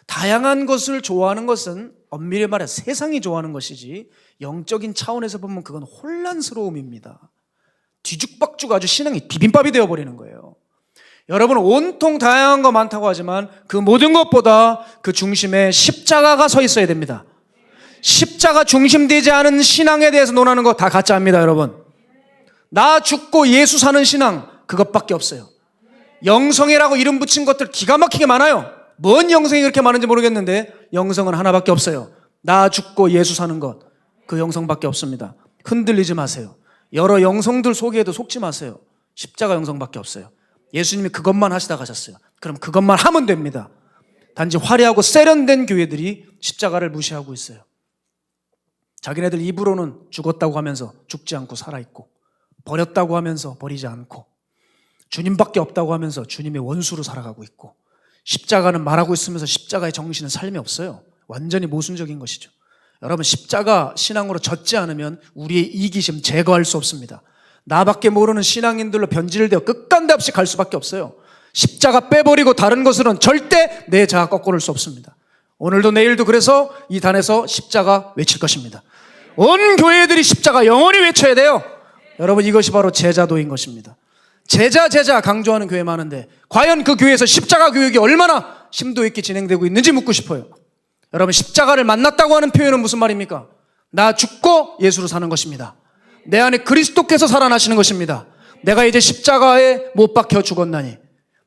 다양한 것을 좋아하는 것은 엄밀히 말해 세상이 좋아하는 것이지 영적인 차원에서 보면 그건 혼란스러움입니다. 뒤죽박죽 아주 신앙이 비빔밥이 되어버리는 거예요. 여러분 온통 다양한 거 많다고 하지만 그 모든 것보다 그 중심에 십자가가 서 있어야 됩니다. 십자가 중심되지 않은 신앙에 대해서 논하는 거 다 가짜입니다. 여러분, 나 죽고 예수 사는 신앙 그것밖에 없어요. 영성이라고 이름 붙인 것들 기가 막히게 많아요. 뭔 영성이 그렇게 많은지 모르겠는데 영성은 하나밖에 없어요. 나 죽고 예수 사는 것, 그 영성밖에 없습니다. 흔들리지 마세요. 여러 영성들 속에도 속지 마세요. 십자가 영성밖에 없어요. 예수님이 그것만 하시다 가셨어요. 그럼 그것만 하면 됩니다. 단지 화려하고 세련된 교회들이 십자가를 무시하고 있어요. 자기네들 입으로는 죽었다고 하면서 죽지 않고 살아있고, 버렸다고 하면서 버리지 않고, 주님밖에 없다고 하면서 주님의 원수로 살아가고 있고, 십자가는 말하고 있으면서 십자가의 정신은 삶이 없어요. 완전히 모순적인 것이죠. 여러분, 십자가 신앙으로 젖지 않으면 우리의 이기심 제거할 수 없습니다. 나밖에 모르는 신앙인들로 변질되어 끝간데 없이 갈 수밖에 없어요. 십자가 빼버리고 다른 것으로는 절대 내 자아 꺾어올 수 없습니다. 오늘도 내일도 그래서 이 단에서 십자가 외칠 것입니다. 온 교회들이 십자가 영원히 외쳐야 돼요. 여러분, 이것이 바로 제자도인 것입니다. 제자 강조하는 교회 많은데 과연 그 교회에서 십자가 교육이 얼마나 심도 있게 진행되고 있는지 묻고 싶어요. 여러분, 십자가를 만났다고 하는 표현은 무슨 말입니까? 나 죽고 예수로 사는 것입니다. 내 안에 그리스도께서 살아나시는 것입니다. 내가 이제 십자가에 못 박혀 죽었나니,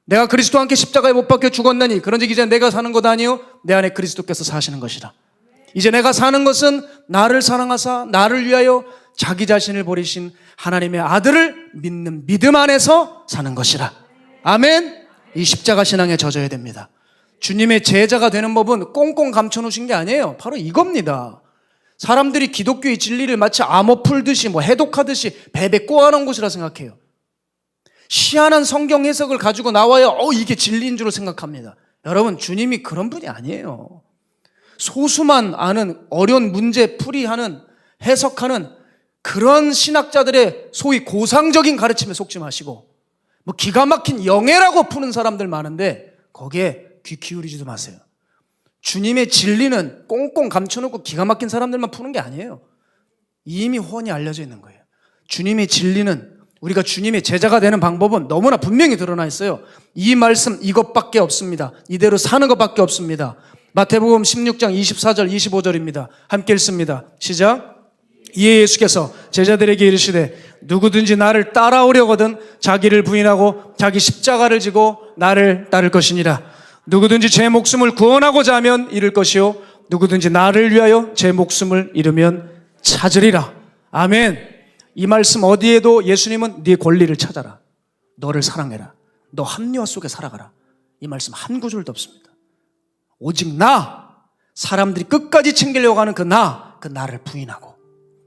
내가 그리스도와 함께 십자가에 못 박혀 죽었나니, 그런즉 이제 내가 사는 것 아니요 내 안에 그리스도께서 사시는 것이라. 이제 내가 사는 것은 나를 사랑하사 나를 위하여 자기 자신을 버리신 하나님의 아들을 믿는 믿음 안에서 사는 것이라. 아멘. 이 십자가 신앙에 젖어야 됩니다. 주님의 제자가 되는 법은 꽁꽁 감춰놓으신 게 아니에요. 바로 이겁니다. 사람들이 기독교의 진리를 마치 암호 풀듯이 해독하듯이 베베 꼬아놓은 것이라 생각해요. 희한한 성경 해석을 가지고 나와야 이게 진리인 줄 생각합니다. 여러분, 주님이 그런 분이 아니에요. 소수만 아는 어려운 문제 풀이하는 해석하는 그런 신학자들의 소위 고상적인 가르침에 속지 마시고 기가 막힌 영예라고 푸는 사람들 많은데 거기에 귀 기울이지도 마세요. 주님의 진리는 꽁꽁 감춰놓고 기가 막힌 사람들만 푸는 게 아니에요. 이미 훤히 알려져 있는 거예요. 주님의 진리는 우리가 주님의 제자가 되는 방법은 너무나 분명히 드러나 있어요. 이 말씀 이것밖에 없습니다. 이대로 사는 것밖에 없습니다. 마태복음 16장 24절 25절입니다. 함께 읽습니다. 시작. 이에 예수께서 제자들에게 이르시되 누구든지 나를 따라오려거든 자기를 부인하고 자기 십자가를 지고 나를 따를 것이니라. 누구든지 제 목숨을 구원하고자 하면 잃을 것이요 누구든지 나를 위하여 제 목숨을 잃으면 찾으리라. 아멘. 이 말씀 어디에도 예수님은 네 권리를 찾아라, 너를 사랑해라, 너 합리화 속에 살아가라, 이 말씀 한 구절도 없습니다. 오직 사람들이 끝까지 챙기려고 하는 그 나를 부인하고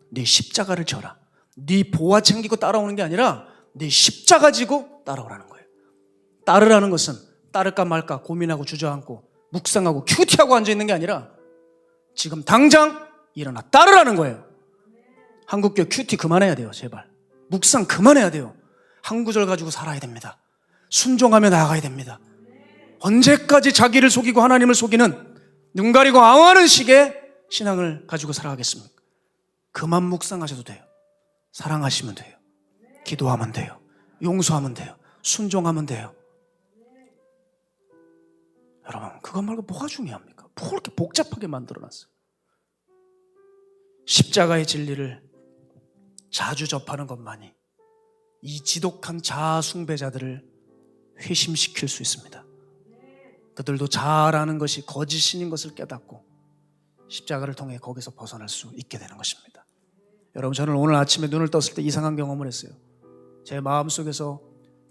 네 십자가를 져라. 네 보화 챙기고 따라오는 게 아니라 네 십자가 지고 따라오라는 거예요. 따르라는 것은 따를까 말까 고민하고 주저앉고 묵상하고 큐티하고 앉아있는 게 아니라 지금 당장 일어나 따르라는 거예요. 한국교 큐티 그만해야 돼요. 제발 묵상 그만해야 돼요. 한 구절 가지고 살아야 됩니다. 순종하며 나아가야 됩니다. 언제까지 자기를 속이고 하나님을 속이는 눈 가리고 앙하는 식의 신앙을 가지고 살아가겠습니까? 그만 묵상하셔도 돼요. 사랑하시면 돼요. 기도하면 돼요. 용서하면 돼요. 순종하면 돼요. 여러분, 그것 말고 뭐가 중요합니까? 뭘 이렇게 복잡하게 만들어놨어요? 십자가의 진리를 자주 접하는 것만이 이 지독한 자아 숭배자들을 회심시킬 수 있습니다. 그들도 자아라는 것이 거짓신인 것을 깨닫고 십자가를 통해 거기서 벗어날 수 있게 되는 것입니다. 여러분, 저는 오늘 아침에 눈을 떴을 때 이상한 경험을 했어요. 제 마음속에서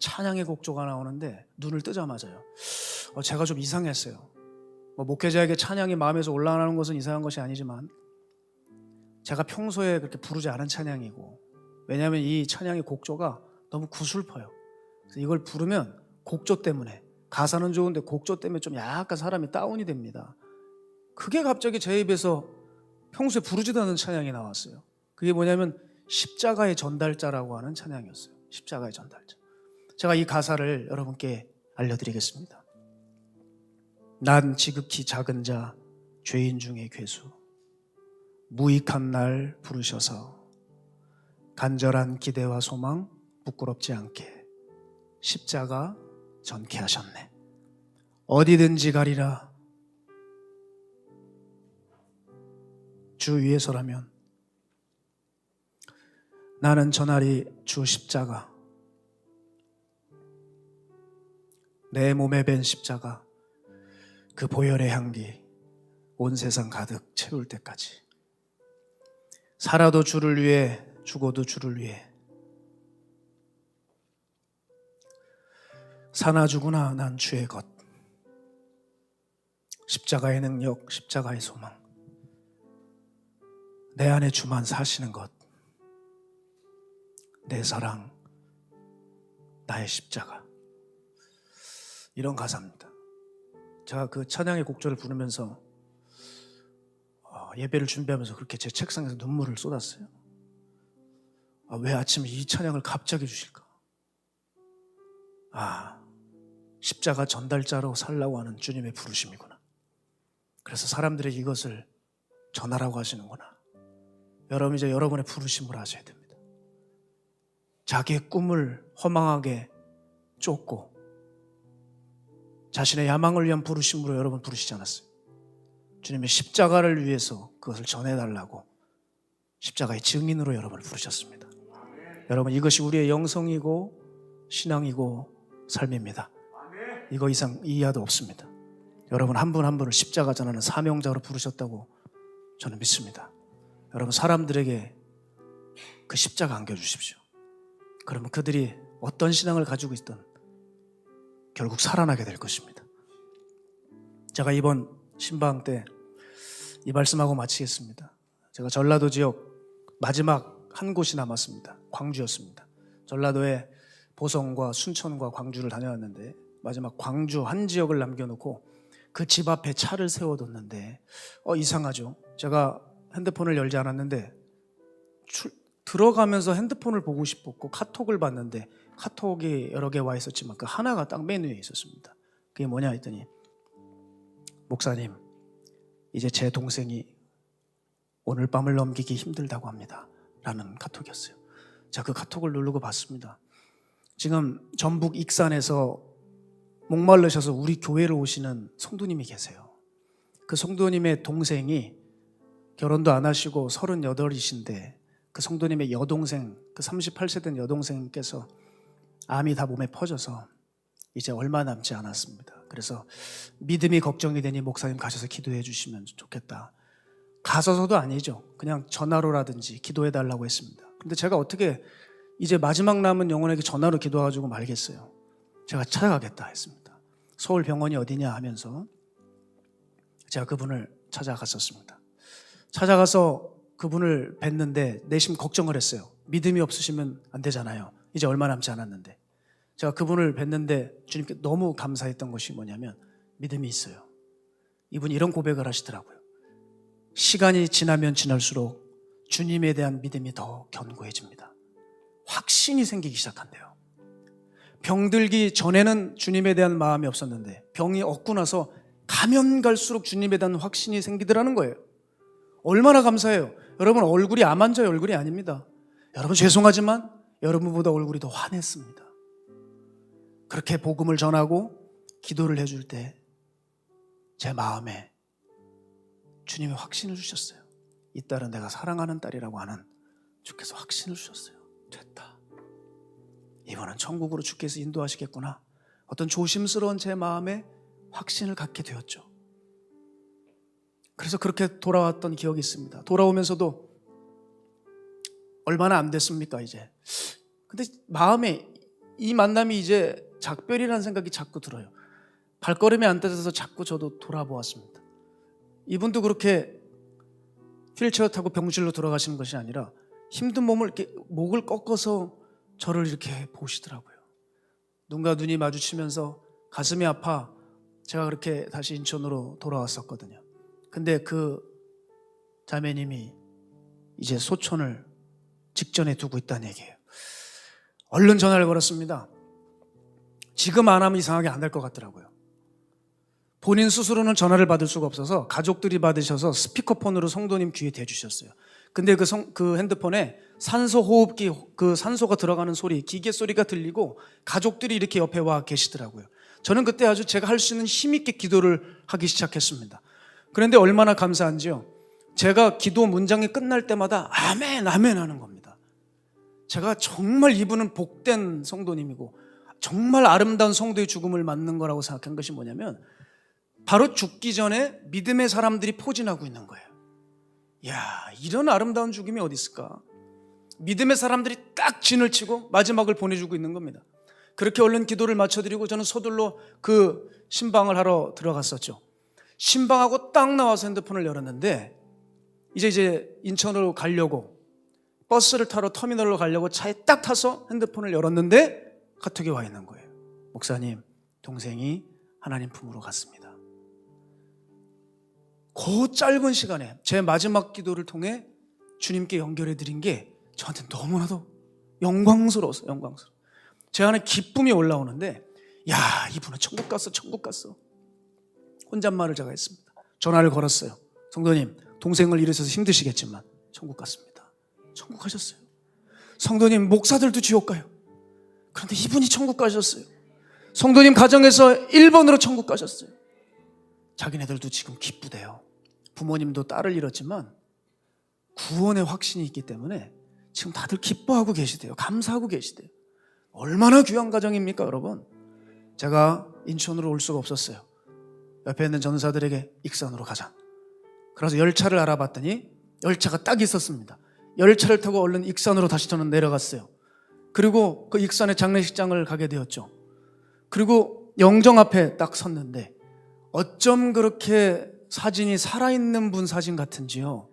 찬양의 곡조가 나오는데 눈을 뜨자마자요, 제가 좀 이상했어요. 목회자에게 찬양이 마음에서 올라오는 것은 이상한 것이 아니지만 제가 평소에 그렇게 부르지 않은 찬양이고, 왜냐하면 이 찬양의 곡조가 너무 구슬퍼요. 그래서 이걸 부르면 곡조 때문에, 가사는 좋은데 곡조 때문에 좀 약간 사람이 다운이 됩니다. 그게 갑자기 제 입에서 평소에 부르지도 않은 찬양이 나왔어요. 그게 뭐냐면 십자가의 전달자라고 하는 찬양이었어요. 십자가의 전달자. 제가 이 가사를 여러분께 알려드리겠습니다. 난 지극히 작은 자, 죄인 중에 괴수, 무익한 날 부르셔서 간절한 기대와 소망 부끄럽지 않게 십자가 전케 하셨네. 어디든지 가리라. 주 위에서라면 나는 저날이 주 십자가, 내 몸에 밴 십자가, 그 보혈의 향기 온 세상 가득 채울 때까지 살아도 주를 위해, 죽어도 주를 위해, 사나 죽으나 난 주의 것. 십자가의 능력, 십자가의 소망, 내 안에 주만 사시는 것, 내 사랑, 나의 십자가. 이런 가사입니다. 제가 그 찬양의 곡조를 부르면서 예배를 준비하면서 그렇게 제 책상에서 눈물을 쏟았어요. 왜 아침에 이 찬양을 갑자기 주실까? 십자가 전달자로 살라고 하는 주님의 부르심이구나. 그래서 사람들에게 이것을 전하라고 하시는구나. 여러분, 이제 여러분의 부르심을 아셔야 됩니다. 자기의 꿈을 허망하게 쫓고 자신의 야망을 위한 부르심으로 여러분 부르시지 않았어요. 주님의 십자가를 위해서 그것을 전해달라고 십자가의 증인으로 여러분을 부르셨습니다. 여러분, 이것이 우리의 영성이고 신앙이고 삶입니다. 이거 이상 이하도 없습니다. 여러분, 한 분 한 분을 십자가 전하는 사명자로 부르셨다고 저는 믿습니다. 여러분, 사람들에게 그 십자가 안겨주십시오. 그러면 그들이 어떤 신앙을 가지고 있든 결국 살아나게 될 것입니다. 제가 이번 신방 때 이 말씀하고 마치겠습니다. 제가 전라도 지역 마지막 한 곳이 남았습니다. 광주였습니다. 전라도에 보성과 순천과 광주를 다녀왔는데 마지막 광주 한 지역을 남겨놓고 그 집 앞에 차를 세워뒀는데 이상하죠. 제가 핸드폰을 열지 않았는데 들어가면서 핸드폰을 보고 싶었고 카톡을 봤는데 카톡이 여러 개 와 있었지만 그 하나가 딱 맨 위에 있었습니다. 그게 뭐냐 했더니 목사님, 이제 제 동생이 오늘 밤을 넘기기 힘들다고 합니다 라는 카톡이었어요. 제가 그 카톡을 누르고 봤습니다. 지금 전북 익산에서 목마르셔서 우리 교회를 오시는 성도님이 계세요. 그 성도님의 동생이 결혼도 안 하시고 38이신데 그 성도님의 여동생, 그 38세 된 여동생께서 암이 다 몸에 퍼져서 이제 얼마 남지 않았습니다. 그래서 믿음이 걱정이 되니 목사님 가셔서 기도해 주시면 좋겠다. 가서서도 아니죠. 그냥 전화로라든지 기도해 달라고 했습니다. 근데 제가 어떻게 이제 마지막 남은 영혼에게 전화로 기도해가지고 말겠어요. 제가 찾아가겠다 했습니다. 서울 병원이 어디냐 하면서 제가 그분을 찾아갔었습니다. 찾아가서 그분을 뵀는데 내심 걱정을 했어요. 믿음이 없으시면 안 되잖아요. 이제 얼마 남지 않았는데. 제가 그분을 뵀는데 주님께 너무 감사했던 것이 뭐냐면 믿음이 있어요. 이분이 이런 고백을 하시더라고요. 시간이 지나면 지날수록 주님에 대한 믿음이 더 견고해집니다. 확신이 생기기 시작한대요. 병들기 전에는 주님에 대한 마음이 없었는데 병이 얻고 나서 가면 갈수록 주님에 대한 확신이 생기더라는 거예요. 얼마나 감사해요. 여러분, 얼굴이 암 환자의 얼굴이 아닙니다. 여러분, 죄송하지만 여러분보다 얼굴이 더 환했습니다. 그렇게 복음을 전하고 기도를 해줄 때 제 마음에 주님이 확신을 주셨어요. 이 딸은 내가 사랑하는 딸이라고 하는 주께서 확신을 주셨어요. 됐다. 이번은 천국으로 주께서 인도하시겠구나. 어떤 조심스러운 제 마음에 확신을 갖게 되었죠. 그래서 그렇게 돌아왔던 기억이 있습니다. 돌아오면서도 얼마나 안 됐습니까 이제. 근데 마음에 이 만남이 이제 작별이라는 생각이 자꾸 들어요. 발걸음이 안 떼져서 자꾸 저도 돌아보았습니다. 이분도 그렇게 휠체어 타고 병실로 돌아가시는 것이 아니라 힘든 몸을 이렇게 목을 꺾어서 저를 이렇게 보시더라고요. 눈과 눈이 마주치면서 가슴이 아파 제가 그렇게 다시 인천으로 돌아왔었거든요. 근데 그 자매님이 이제 소천을 직전에 두고 있다는 얘기예요. 얼른 전화를 걸었습니다. 지금 안 하면 이상하게 안 될 것 같더라고요. 본인 스스로는 전화를 받을 수가 없어서 가족들이 받으셔서 스피커폰으로 성도님 귀에 대주셨어요. 근데 그 핸드폰에 산소 호흡기, 그 산소가 들어가는 소리, 기계 소리가 들리고 가족들이 이렇게 옆에 와 계시더라고요. 저는 그때 아주 제가 할 수 있는 힘있게 기도를 하기 시작했습니다. 그런데 얼마나 감사한지요. 제가 기도 문장이 끝날 때마다 아멘, 아멘 하는 겁니다. 제가 정말 이분은 복된 성도님이고 정말 아름다운 성도의 죽음을 맞는 거라고 생각한 것이 뭐냐면 바로 죽기 전에 믿음의 사람들이 포진하고 있는 거예요. 이야, 이런 아름다운 죽음이 어디 있을까? 믿음의 사람들이 딱 진을 치고 마지막을 보내주고 있는 겁니다. 그렇게 얼른 기도를 마쳐드리고 저는 서둘러 그 신방을 하러 들어갔었죠. 신방하고 딱 나와서 핸드폰을 열었는데 이제 인천으로 가려고 버스를 타러 터미널로 가려고 차에 딱 타서 핸드폰을 열었는데 카톡이 와 있는 거예요. 목사님, 동생이 하나님 품으로 갔습니다. 그 짧은 시간에 제 마지막 기도를 통해 주님께 연결해 드린 게 저한테 너무나도 영광스러웠어요. 영광스러워. 제 안에 기쁨이 올라오는데 야, 이분은 천국 갔어, 천국 갔어. 혼잣말을 제가 했습니다. 전화를 걸었어요. 성도님, 동생을 잃으셔서 힘드시겠지만 천국 갔습니다. 천국 가셨어요. 성도님, 목사들도 지옥 가요. 그런데 이분이 천국 가셨어요. 성도님 가정에서 1번으로 천국 가셨어요. 자기네들도 지금 기쁘대요. 부모님도 딸을 잃었지만 구원의 확신이 있기 때문에 지금 다들 기뻐하고 계시대요. 감사하고 계시대요. 얼마나 귀한 가정입니까, 여러분? 제가 인천으로 올 수가 없었어요. 옆에 있는 전사들에게 익산으로 가자. 그래서 열차를 알아봤더니 열차가 딱 있었습니다. 열차를 타고 얼른 익산으로 다시 저는 내려갔어요. 그리고 그 익산의 장례식장을 가게 되었죠. 그리고 영정 앞에 딱 섰는데 어쩜 그렇게 사진이 살아있는 분 사진 같은지요.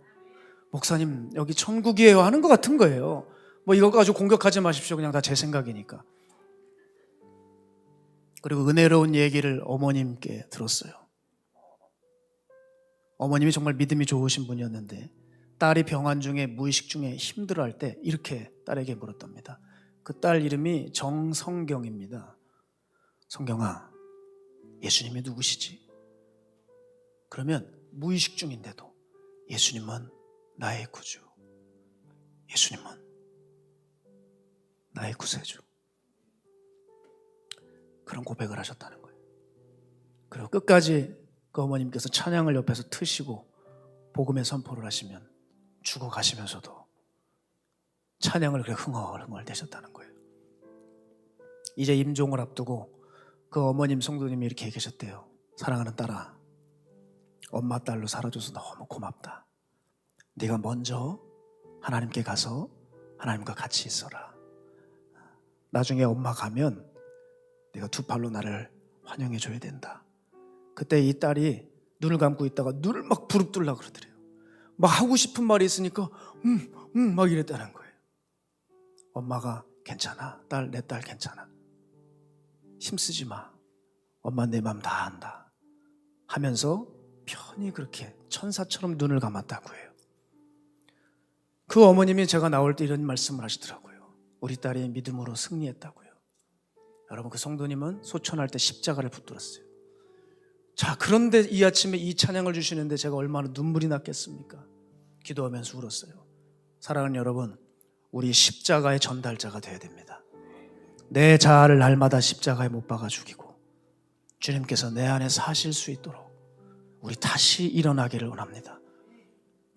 목사님 여기 천국이에요 하는 것 같은 거예요. 뭐 이거 가지고 공격하지 마십시오. 그냥 다 제 생각이니까. 그리고 은혜로운 얘기를 어머님께 들었어요. 어머님이 정말 믿음이 좋으신 분이었는데 딸이 병환 중에 무의식 중에 힘들어할 때 이렇게 딸에게 물었답니다. 그 딸 이름이 정성경입니다. 성경아, 예수님이 누구시지? 그러면 무의식 중인데도 예수님은 나의 구주, 예수님은 나의 구세주, 그런 고백을 하셨다는 거예요. 그리고 끝까지 그 어머님께서 찬양을 옆에서 트시고 복음의 선포를 하시면 죽어가시면서도 찬양을 그렇게 흥얼흥얼 대셨다는 거예요. 이제 임종을 앞두고 그 어머님 성도님이 이렇게 얘기하셨대요. 사랑하는 딸아, 엄마 딸로 살아줘서 너무 고맙다. 네가 먼저 하나님께 가서 하나님과 같이 있어라. 나중에 엄마 가면 네가 두 팔로 나를 환영해 줘야 된다. 그때 이 딸이 눈을 감고 있다가 눈을 막 부릅뜨려고 그러더래요. 막 하고 싶은 말이 있으니까 막 이랬다는 거예요. 엄마가 괜찮아. 내 딸 괜찮아. 힘쓰지 마. 엄마 내 맘 다 안다. 하면서 편히 그렇게 천사처럼 눈을 감았다고 해요. 그 어머님이 제가 나올 때 이런 말씀을 하시더라고요. 우리 딸이 믿음으로 승리했다고요. 여러분, 그 성도님은 소천할 때 십자가를 붙들었어요. 자, 그런데 이 아침에 이 찬양을 주시는데 제가 얼마나 눈물이 났겠습니까? 기도하면서 울었어요. 사랑하는 여러분, 우리 십자가의 전달자가 되어야 됩니다. 내 자아를 날마다 십자가에 못 박아 죽이고 주님께서 내 안에 사실 수 있도록 우리 다시 일어나기를 원합니다.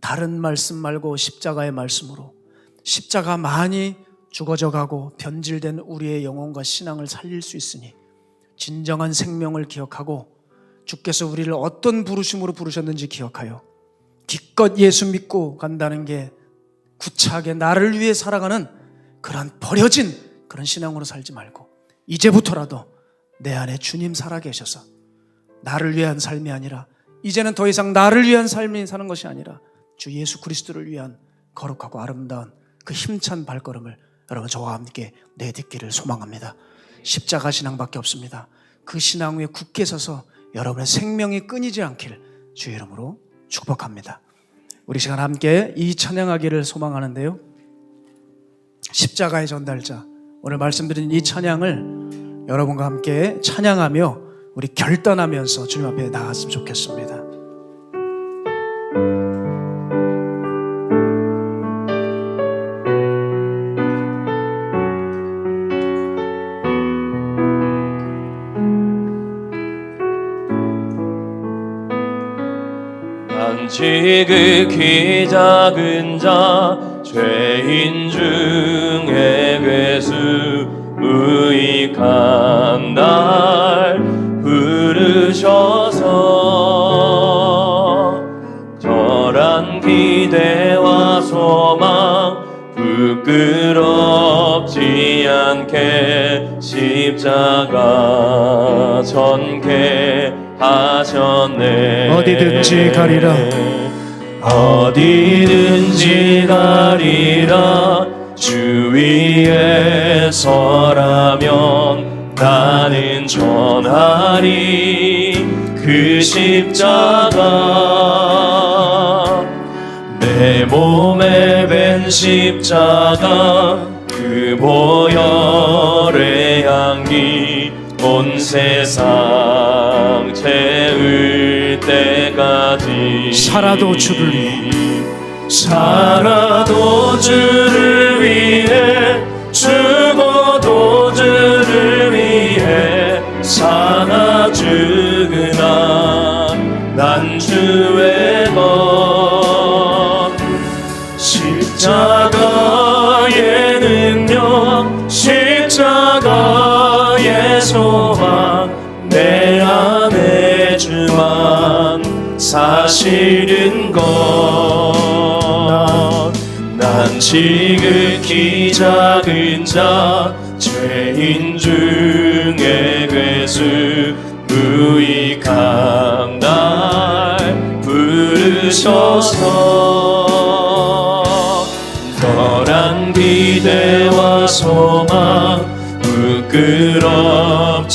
다른 말씀 말고 십자가의 말씀으로 십자가 많이 죽어져 가고 변질된 우리의 영혼과 신앙을 살릴 수 있으니 진정한 생명을 기억하고 주께서 우리를 어떤 부르심으로 부르셨는지 기억하여 기껏 예수 믿고 간다는 게 구차하게 나를 위해 살아가는 그런 버려진 그런 신앙으로 살지 말고 이제부터라도 내 안에 주님 살아계셔서 나를 위한 삶이 아니라 이제는 더 이상 나를 위한 삶이 사는 것이 아니라 주 예수 그리스도를 위한 거룩하고 아름다운 그 힘찬 발걸음을 여러분 저와 함께 내딛기를 소망합니다. 십자가 신앙밖에 없습니다. 그 신앙 위에 굳게 서서 여러분의 생명이 끊이지 않길 주의 이름으로 축복합니다. 우리 시간 함께 이 찬양하기를 소망하는데요. 십자가의 전달자, 오늘 말씀드린 이 찬양을 여러분과 함께 찬양하며 우리 결단하면서 주님 앞에 나갔으면 좋겠습니다. 난 지극히 작은 자 죄인 중에 괴수 무익한 날 부르셔서 절한 기대와 소망 부끄럽지 않게 십자가 전개하셨네. 어디든지 가리라. 어디든지 가리라. 주 위에 서라면 나는 전하리. 그 십자가 내 몸에 밴 십자가 그 보혈의 향기 온 세상 채울 때까지 살아도 주를 위해 살아도 주를 위해 죽어도 주를 위해 사나 죽으나 난 주의 것 십자가의 능력 십자가의 소망 내 안에 주만 사실은 난 지극히 작은 자 죄인 중에 괴수 유익한 날 부르셔서 덜한 기대와 소망 부끄럽지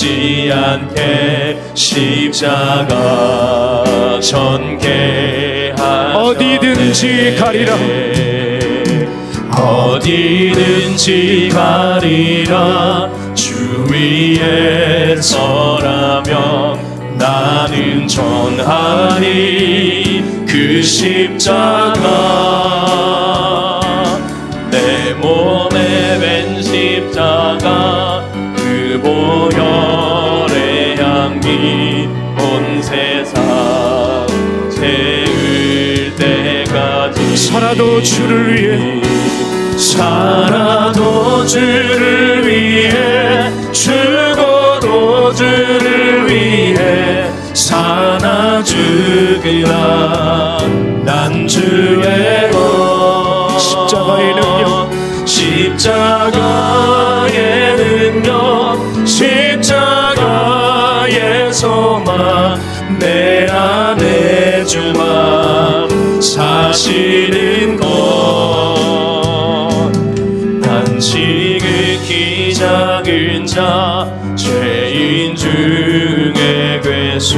않게 십자가 전개하셨네. 어디든지 가리라. 어디든지 가리라. 주 위에 서라면 나는 전하리 그 십자가. 내 몸에 밴 십자가 그 보혈의 향기 온 세상 채울 때까지 살아도 주를 위해, 살아도 주를 위해 죽어도 주를 위해 사나 죽으나 난 주의 것. 십자가의 능력, 십자가의 능력, 십자가의 소망, 내 안에 주만 사시는 것. 난 지극히 작은 자, 죄인 중에 괴수,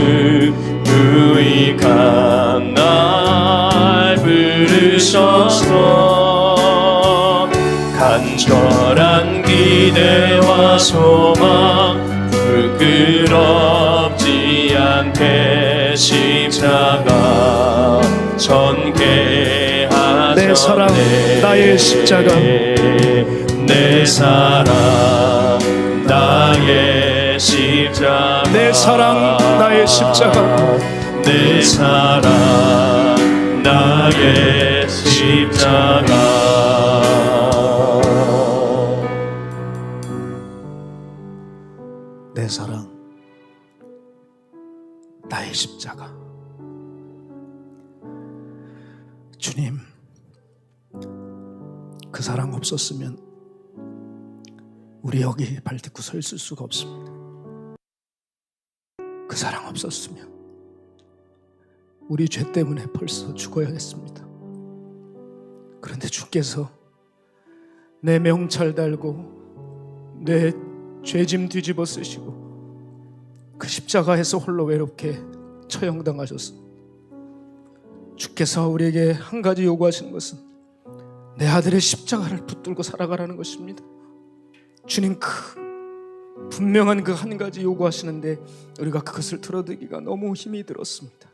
유익한 날 부르셔서 간절한 기대와 소망 부끄럽지 않게 십자가 전개하셨네. 내 사랑 나의 십자가, 내 사랑 나의 십자가, 내 사랑 나의 십자가, 내 사랑 나의 십자가. 내 사랑 나의 십자가. 주님, 그 사랑 없었으면 우리 여기 발 딛고 서 있을 수가 없습니다. 그 사랑 없었으면 우리 죄 때문에 벌써 죽어야 했습니다. 그런데 주께서 내 명찰 달고 내 죄짐 뒤집어 쓰시고 그 십자가에서 홀로 외롭게 처형당하셨어. 주께서 우리에게 한 가지 요구하시는 것은 내 아들의 십자가를 붙들고 살아가라는 것입니다. 주님, 분명한 그 한 가지 요구하시는데 우리가 그것을 들어드기가 너무 힘이 들었습니다.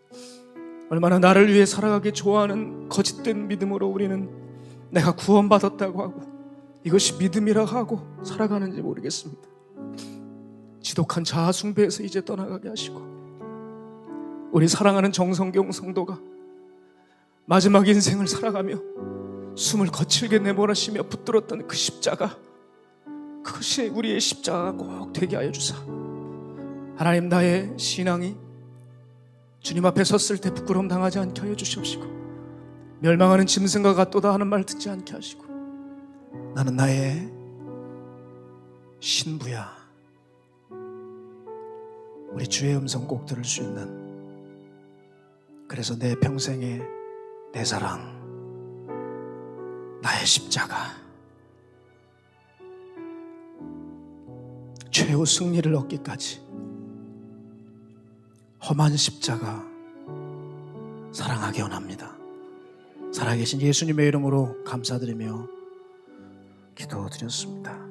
얼마나 나를 위해 살아가기 좋아하는 거짓된 믿음으로 우리는 내가 구원받았다고 하고 이것이 믿음이라고 하고 살아가는지 모르겠습니다. 지독한 자아 숭배에서 이제 떠나가게 하시고, 우리 사랑하는 정성경 성도가 마지막 인생을 살아가며 숨을 거칠게 내몰아쉬며 붙들었던 그 십자가, 그것이 우리의 십자가가 꼭 되게 하여 주사. 하나님, 나의 신앙이 주님 앞에 섰을 때 부끄러움 당하지 않게 하여 주시옵시고, 멸망하는 짐승과 같도다 하는 말 듣지 않게 하시고, 나는 나의 신부야, 우리 주의 음성 꼭 들을 수 있는, 그래서 내 평생에 내 사랑, 나의 십자가, 최후 승리를 얻기까지 험한 십자가 사랑하기 원합니다. 살아계신 예수님의 이름으로 감사드리며 기도드렸습니다.